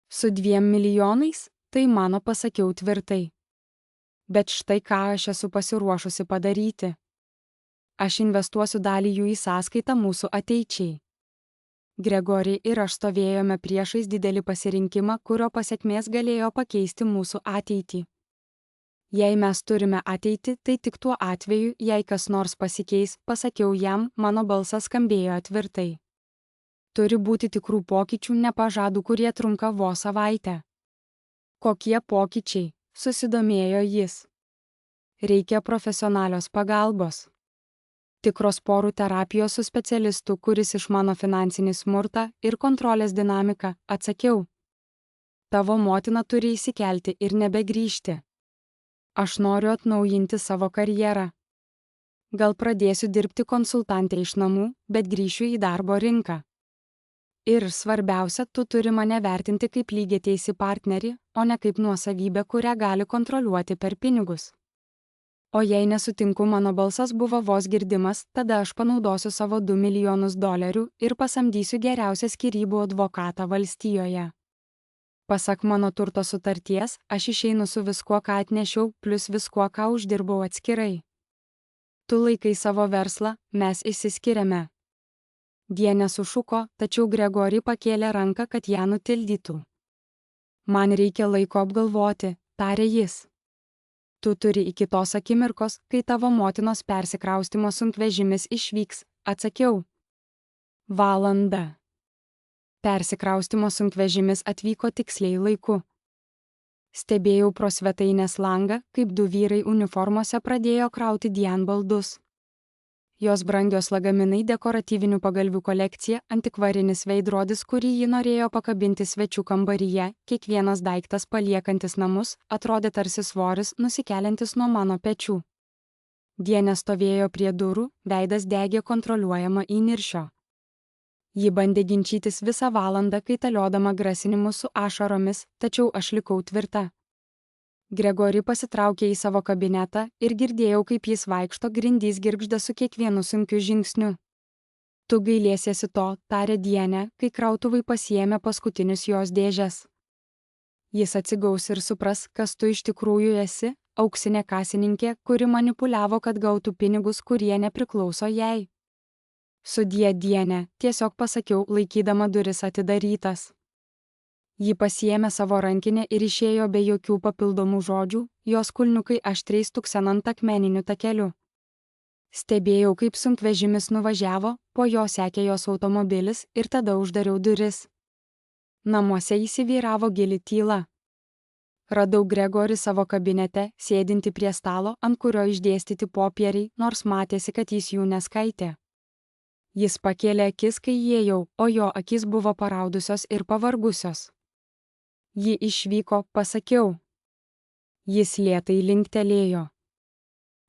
[SPEAKER 1] Su 2 milijonais? Tai mano, pasakiau tvirtai. Bet štai ką aš esu pasiruošusi padaryti. Aš investuosiu dalį jų į sąskaitą mūsų ateičiai. Gregori ir aš stovėjome priešais didelį pasirinkimą, kurio pasekmės galėjo pakeisti mūsų ateitį. Jei mes turime ateitį, tai tik tuo atveju, jei kas nors pasikeis, pasakiau jam, mano balsas skambėjo tvirtai. Turi būti tikrų pokyčių, ne pažadų, kurie trunka vos savaitę. Kokie pokyčiai? Susidomėjo jis. Reikia profesionalios pagalbos. Tikros porų terapijos su specialistu, kuris išmano finansinį smurtą ir kontrolės dinamiką, atsakiau. Tavo motina turi įsikelti ir nebegrįžti. Aš noriu atnaujinti savo karjerą. Gal pradėsiu dirbti konsultantę iš namų, bet grįšiu į darbo rinką. Ir svarbiausia, tu turi mane vertinti kaip lygiateisį partnerį, o ne kaip nuosavybę, kurią gali kontroliuoti per pinigus. O jei nesutinku, mano balsas buvo vos girdimas, tada aš panaudosiu savo $2 milijonus ir pasamdysiu geriausią skyrybų advokatą valstijoje. Pasak mano turto sutarties, aš išeinu su viskuo, ką atnešiau, plus viskuo, ką uždirbau atskirai. Tu laikai savo verslą, mes išsiskiriame. Dienė sušuko, tačiau Gregori pakėlė ranką, kad ją nutildytų. Man reikia laiko apgalvoti, tarė jis. Tu turi iki tos akimirkos, kai tavo motinos persikraustimo sunkvežimis išvyks, atsakiau. Valanda. Persikraustimo sunkvežimis atvyko tiksliai laiku. Stebėjau pro svetainės langą, kaip 2 vyrai uniformose pradėjo krauti Dian baldus. Jos brangios lagaminai, dekoratyvinių pagalvių kolekcija, antikvarinis veidrodis, kurį ji norėjo pakabinti svečių kambaryje, kiekvienas daiktas paliekantis namus, atrodė tarsi svoris nusikeliantis nuo mano pečių. Dienė stovėjo prie durų, veidas degė kontroliuojama įniršio. Ji bandė ginčytis visą valandą, kaitaliodama grasinimus su ašaromis, tačiau aš likau tvirta. Gregori pasitraukė į savo kabinetą ir girdėjau, kaip jis vaikšto grindys girgžda su kiekvienu sunkiu žingsniu. Tu gailėsiesi to, tarė Dienė, kai krautuvai pasiėmė paskutinius jos dėžes. Jis atsigaus ir supras, kas tu iš tikrųjų esi, auksinė kasininkė, kuri manipuliavo, kad gautų pinigus, kurie nepriklauso jai. Sudie Dienė, tiesiog pasakiau, laikydama duris atidarytas. Ji pasiėmė savo rankinę ir išėjo be jokių papildomų žodžių, jos kulniukai aštriai stuksenant akmeniniu takeliu. Stebėjau, kaip sunkvežimis nuvažiavo, po jo sekė jos automobilis ir tada uždariau duris. Namuose įsivyravo gili tyla. Radau Gregorį savo kabinete, sėdinti prie stalo, ant kurio išdėstyti popieriai, nors matėsi, kad jis jų neskaitė. Jis pakėlė akis, kai įėjau, o jo akis buvo paraudusios ir pavargusios. Ji išvyko, pasakiau. Jis lėtai linktelėjo.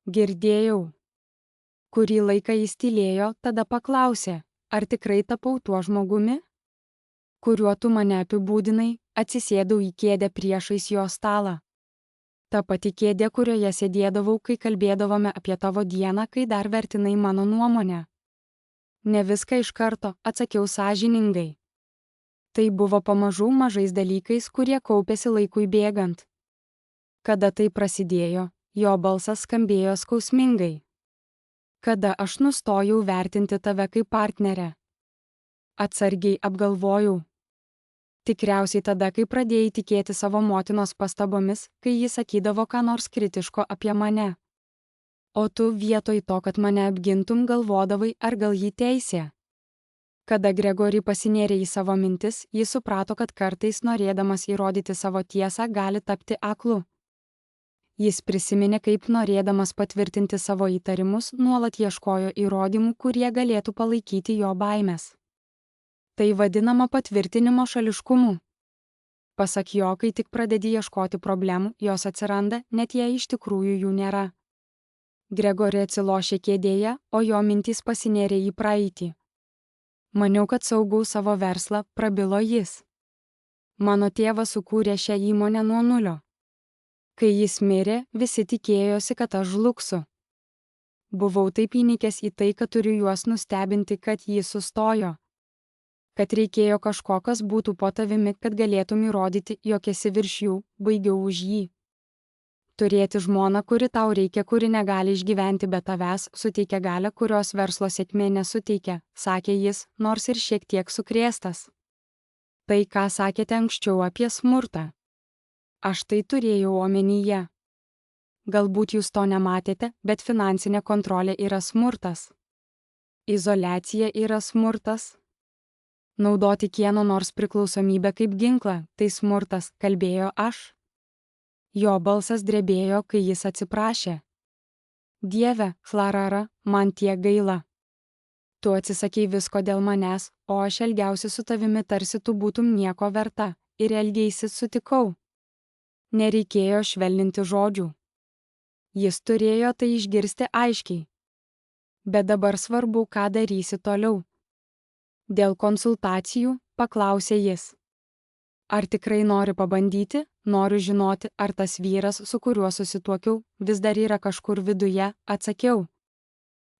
[SPEAKER 1] Girdėjau. Kurį laiką jis tylėjo, tada paklausė, ar tikrai tapau tuo žmogumi? Kuriuo tu mane apibūdinai, atsisėdau į kėdę priešais jo stalą. Ta pati kėdė, kurioje sėdėdavau, kai kalbėdavome apie tavo dieną, kai dar vertinai mano nuomonę. Ne viską iš karto, atsakiau sąžiningai. Tai buvo pamažu mažais dalykais, kurie kaupėsi laikui bėgant. Kada tai prasidėjo, jo balsas skambėjo skausmingai. Kada aš nustojau vertinti tave kaip partnerę? Atsargiai apgalvojau. Tikriausiai tada, kai pradėjai tikėti savo motinos pastabomis, kai ji sakydavo ką nors kritiško apie mane. O tu vietoj to, kad mane apgintum, galvodavai, ar gal ji teisė. Kada Gregori pasinėrė į savo mintis, jis suprato, kad kartais norėdamas įrodyti savo tiesą gali tapti aklu. Jis prisiminė, kaip norėdamas patvirtinti savo įtarimus, nuolat ieškojo įrodymų, kurie galėtų palaikyti jo baimes. Tai vadinama patvirtinimo šališkumu. Pasak jo, kai tik pradedi ieškoti problemų, jos atsiranda, net jei iš tikrųjų jų nėra. Gregori atsilošė kėdėje, o jo mintys pasinėrė į praeitį. Maniau, kad saugau savo verslą, prabilo jis. Mano tėvas sukūrė šią įmonę nuo nulio. Kai jis mirė, visi tikėjosi, kad aš žlugsiu. Buvau taip įnikęs į tai, kad turiu juos nustebinti, kad jis sustojo. Kad reikėjo kažko, kas būtų po tavimi, kad galėtum įrodyti, jog esi virš jų, baigiau už jį. Turėti žmoną, kuri tau reikia, kuri negali išgyventi be tavęs, suteikia galią, kurios verslo sėkmė nesuteikia, sakė jis, nors ir šiek tiek sukrėstas. Tai, ką sakėte anksčiau apie smurtą. Aš tai turėjau omenyje. Galbūt jūs to nematėte, bet finansinė kontrolė yra smurtas. Izoliacija yra smurtas. Naudoti kieno nors priklausomybę kaip ginklą, tai smurtas, kalbėjo aš. Jo balsas drebėjo, kai jis atsiprašė. Dieve, Klarara, man tiek gaila. Tu atsisakei visko dėl manęs, o aš elgiausi su tavimi tarsi tu būtum nieko verta, ir elgeisi sutikau. Nereikėjo švelninti žodžių. Jis turėjo tai išgirsti aiškiai. Bet dabar svarbu, ką darysi toliau. Dėl konsultacijų, paklausė jis. Ar tikrai nori pabandyti? Noriu žinoti, ar tas vyras, su kuriuo susituokiau, vis dar yra kažkur viduje, atsakiau.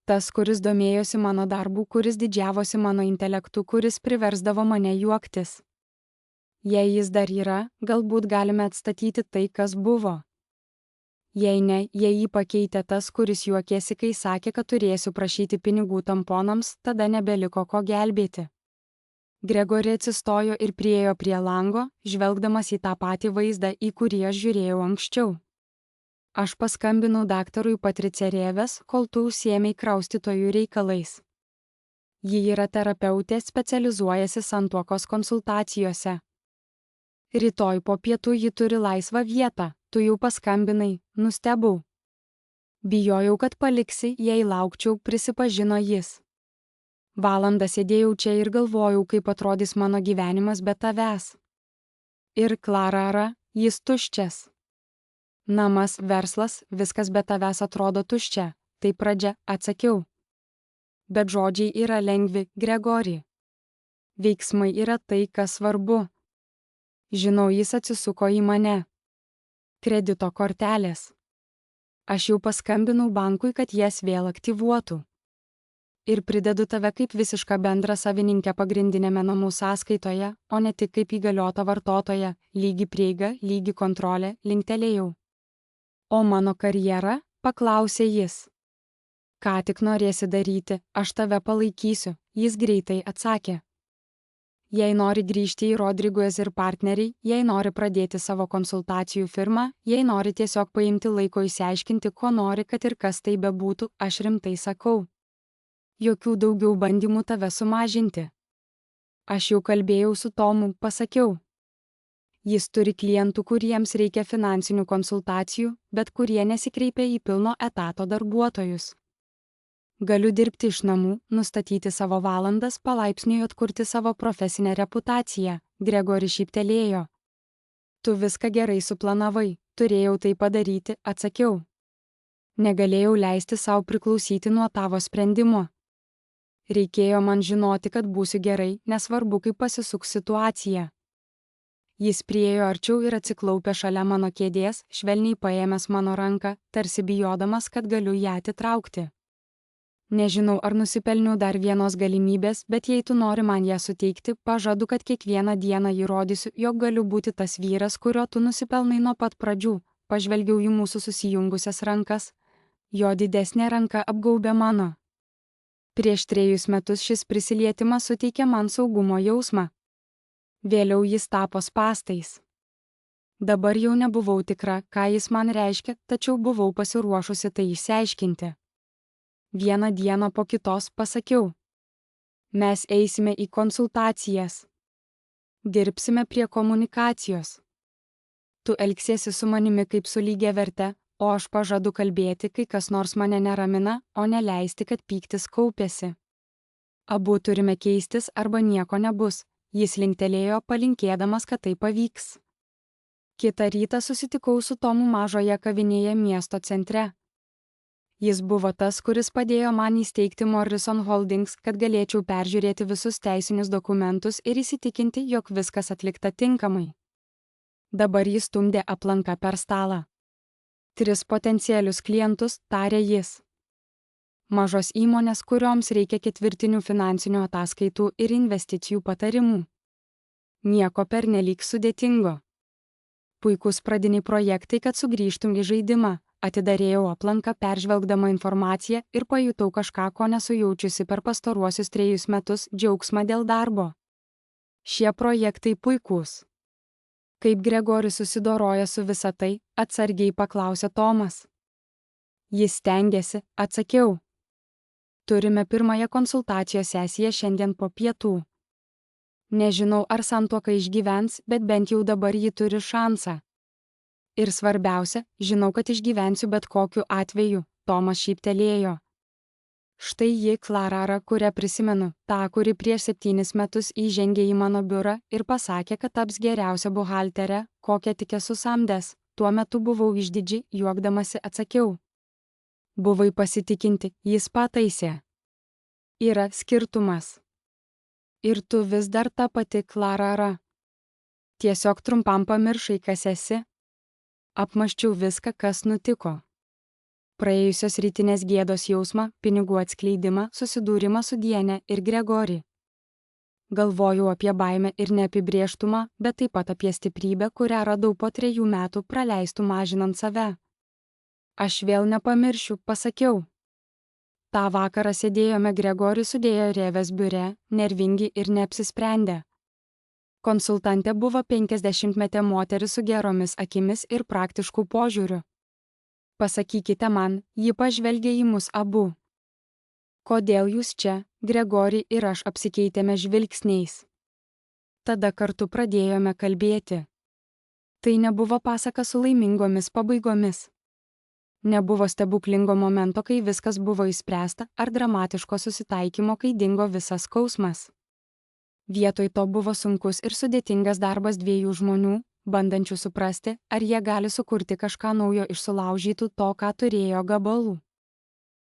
[SPEAKER 1] Tas, kuris domėjosi mano darbu, kuris didžiavosi mano intelektu, kuris priversdavo mane juoktis. Jei jis dar yra, galbūt galime atstatyti tai, kas buvo. Jei ne, jei jį pakeitė tas, kuris juokėsi, kai sakė, kad turėsiu prašyti pinigų tamponams, tada nebeliko ko gelbėti. Gregori atsistojo ir priėjo prie lango, žvelgdamas į tą patį vaizdą, į kurį aš žiūrėjau anksčiau. Aš paskambinau daktarui Patricia Reves, kol tu užsiėmei kraustytojų reikalais. Ji yra terapeutė, specializuojasi santuokos konsultacijose. Rytoj po pietų ji turi laisvą vietą, tu jau paskambinai, nustebau. Bijojau, kad paliksi, jei laukčiau, prisipažino jis. Valandą sėdėjau čia ir galvojau, kaip atrodys mano gyvenimas be tavęs. Ir Klara, jis tuščias. Namas, verslas, viskas be tavęs atrodo tuščia, tai pradžia, atsakiau. Bet žodžiai yra lengvi, Gregori. Veiksmai yra tai, kas svarbu. Žinau, jis atsisuko į mane. Kredito kortelės. Aš jau paskambinau bankui, kad jas vėl aktyvuotų. Ir pridedu tave kaip visišką bendrą savininkę pagrindinėme namų sąskaitoje, o ne tik kaip įgaliota vartotoja, lygi prieiga, lygi kontrolė, linktelėjau. O mano karjera? Paklausė jis. Ką tik norėsi daryti, aš tave palaikysiu, jis greitai atsakė. Jei nori grįžti į Rodriguez ir partneriai, jei nori pradėti savo konsultacijų firmą, jei nori tiesiog paimti laiko išsiaiškinti, ko nori, kad ir kas tai bebūtų, aš rimtai sakau. Jokių daugiau bandymų tave sumažinti. Aš jau kalbėjau su Tomu, pasakiau. Jis turi klientų, kuriems reikia finansinių konsultacijų, bet kurie nesikreipia į pilno etato darbuotojus. Galiu dirbti iš namų, nustatyti savo valandas, palaipsniui atkurti savo profesinę reputaciją, Gregori šyptelėjo. Tu viską gerai suplanavai, turėjau tai padaryti, atsakiau. Negalėjau leisti savo priklausyti nuo tavo sprendimo. Reikėjo man žinoti, kad būsiu gerai, nesvarbu, kaip pasisuks situacija. Jis priėjo arčiau ir atsiklaupė šalia mano kėdės, švelniai paėmęs mano ranką, tarsi bijodamas, kad galiu ją atitraukti. Nežinau, ar nusipelniau dar vienos galimybės, bet jei tu nori man ją suteikti, pažadu, kad kiekvieną dieną įrodysiu, jog galiu būti tas vyras, kurio tu nusipelnai nuo pat pradžių. Pažvelgiau į mūsų susijungusias rankas. Jo didesnė ranka apgaubė mano. Prieš 3 metus šis prisilietimas suteikė man saugumo jausmą. Vėliau jis tapo spąstais. Dabar jau nebuvau tikra, ką jis man reiškia, tačiau buvau pasiruošusi tai išsiaiškinti. Vieną dieną po kitos pasakiau. Mes eisime į konsultacijas. Dirbsime prie komunikacijos. Tu elgsiesi su manimi kaip su lygiaverte, o aš pažadu kalbėti, kai kas nors mane neramina, o neleisti, kad pyktis kaupėsi. Abu turime keistis arba nieko nebus, jis linktelėjo palinkėdamas, kad tai pavyks. Kitą rytą susitikau su Tomu mažoje kavinėje miesto centre. Jis buvo tas, kuris padėjo man įsteigti Morrison Holdings, kad galėčiau peržiūrėti visus teisinius dokumentus ir įsitikinti, jog viskas atlikta tinkamai. Dabar jis stumdė aplanką per stalą. 3 potencialius klientus, tarė jis. Mažos įmonės, kurioms reikia ketvirtinių finansinių ataskaitų ir investicijų patarimų. Nieko pernelyg sudėtingo. Puikus pradiniai projektai, kad sugrįžtum į žaidimą. Atidarėjau aplanką peržvelgdama informaciją ir pajutau kažką, ko nesujaučiusi per pastaruosius 3 metus - džiaugsmą dėl darbo. Šie projektai puikūs. Kaip Gregori susidoroja su visa tai, atsargiai paklausė Tomas. Jis stengiasi, atsakiau. Turime pirmąją konsultacijos sesiją šiandien po pietų. Nežinau, ar santuoka išgyvens, bet bent jau dabar ji turi šansą. Ir svarbiausia, žinau, kad išgyvensiu bet kokiu atveju, Tomas šyptelėjo. Štai ji Klara, kurią prisimenu, tą, kuri prieš 7 metus įžengė į mano biurą ir pasakė, kad taps geriausia buhalterė, kokią tik esu samdęs. Tuo metu buvau išdidžiai, juokdamasi atsakiau. Buvai pasitikinti, jis pataisė. Yra skirtumas. Ir tu vis dar ta pati Klara. Tiesiog trumpam pamiršai, kas esi. Apmaščiau viską, kas nutiko. Praėjusios rytinės gėdos jausmą, pinigų atskleidimą, susidūrimą su Diene ir Gregori. Galvojau apie baimę ir neapibrėžtumą, bet taip pat apie stiprybę, kurią radau po 3 metų praleistų mažinant save. Aš vėl nepamiršiu, pasakiau. Ta vakarą sėdėjome Gregori sudėjo rėvės biure, nervingi ir neapsisprendę. Konsultantė buvo 50-metė moteris su geromis akimis ir praktiškų požiūrių. Pasakykite man, ji pažvelgė į mus abu. Kodėl jūs čia, Gregori ir aš apsikeitėme žvilgsniais? Tada kartu pradėjome kalbėti. Tai nebuvo pasaka su laimingomis pabaigomis. Nebuvo stebuklingo momento, kai viskas buvo išspręsta, ar dramatiško susitaikymo, kai dingo visas skausmas. Vietoj to buvo sunkus ir sudėtingas darbas dviejų žmonių, bandančių suprasti, ar jie gali sukurti kažką naujo iš sulaužytų to, ką turėjo gabalų.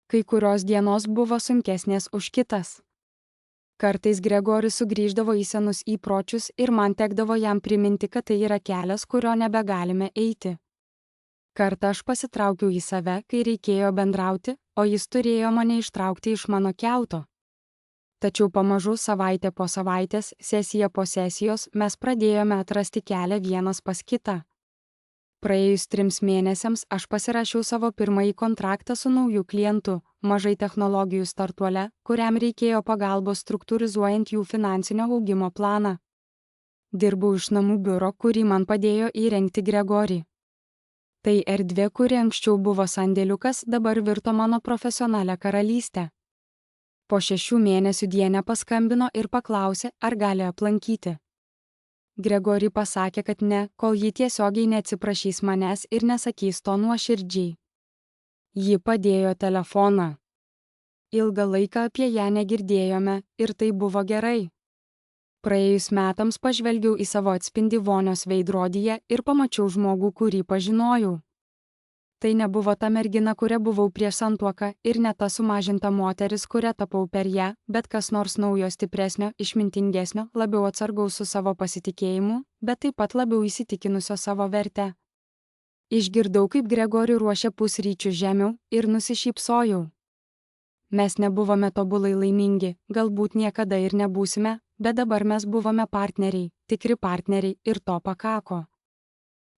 [SPEAKER 1] Kai kurios dienos buvo sunkesnės už kitas. Kartais Gregoris sugrįždavo į senus įpročius ir man tekdavo jam priminti, kad tai yra kelias, kurio nebegalime eiti. Kartą aš pasitraukiau į save, kai reikėjo bendrauti, o jis turėjo mane ištraukti iš mano kiauto. Tačiau pamažu savaitė po savaitės, sesija po sesijos mes pradėjome atrasti kelią vienas pas kitą. Praėjus 3 mėnesiams aš pasirašiau savo pirmąjį kontraktą su nauju klientu, mažai technologijų startuole, kuriam reikėjo pagalbos struktūrizuojant jų finansinio augimo planą. Dirbau iš namų biuro, kurį man padėjo įrengti Gregori. Tai erdvė, kuri anksčiau buvo sandėliukas, dabar virto mano profesionalią karalystę. Po 6 mėnesių Dienė paskambino ir paklausė, ar gali aplankyti. Gregori pasakė, kad ne, kol ji tiesiogiai neatsiprašys manęs ir nesakys to nuoširdžiai. Ji padėjo telefoną. Ilgą laiką apie ją negirdėjome ir tai buvo gerai. Praėjus metams pažvelgiau į savo atspindį vonios veidrodyje ir pamačiau žmogų, kurį pažinojau. Tai nebuvo ta mergina, kuria buvau prieš santuoką, ir ne ta sumažinta moteris, kuria tapau per ją, bet kas nors naujo, stipresnio, išmintingesnio, labiau atsargaus su savo pasitikėjimu, bet taip pat labiau įsitikinusio savo verte. Išgirdau, kaip Gregori ruošia pusryčių žemiau ir nusišypsojau. Mes nebuvome tobulai laimingi, galbūt niekada ir nebūsime, bet dabar mes buvome partneriai, tikri partneriai ir to pakako.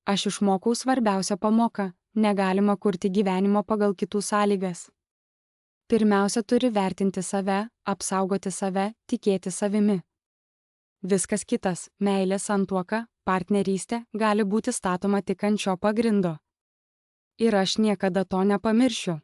[SPEAKER 1] Aš išmokau svarbiausią pamoką. Negalima kurti gyvenimo pagal kitų sąlygas. Pirmiausia, turi vertinti save, apsaugoti save, tikėti savimi. Viskas kitas - meilė, santuoka, partnerystė - gali būti statoma tik ant šio pagrindo. Ir aš niekada to nepamiršiu.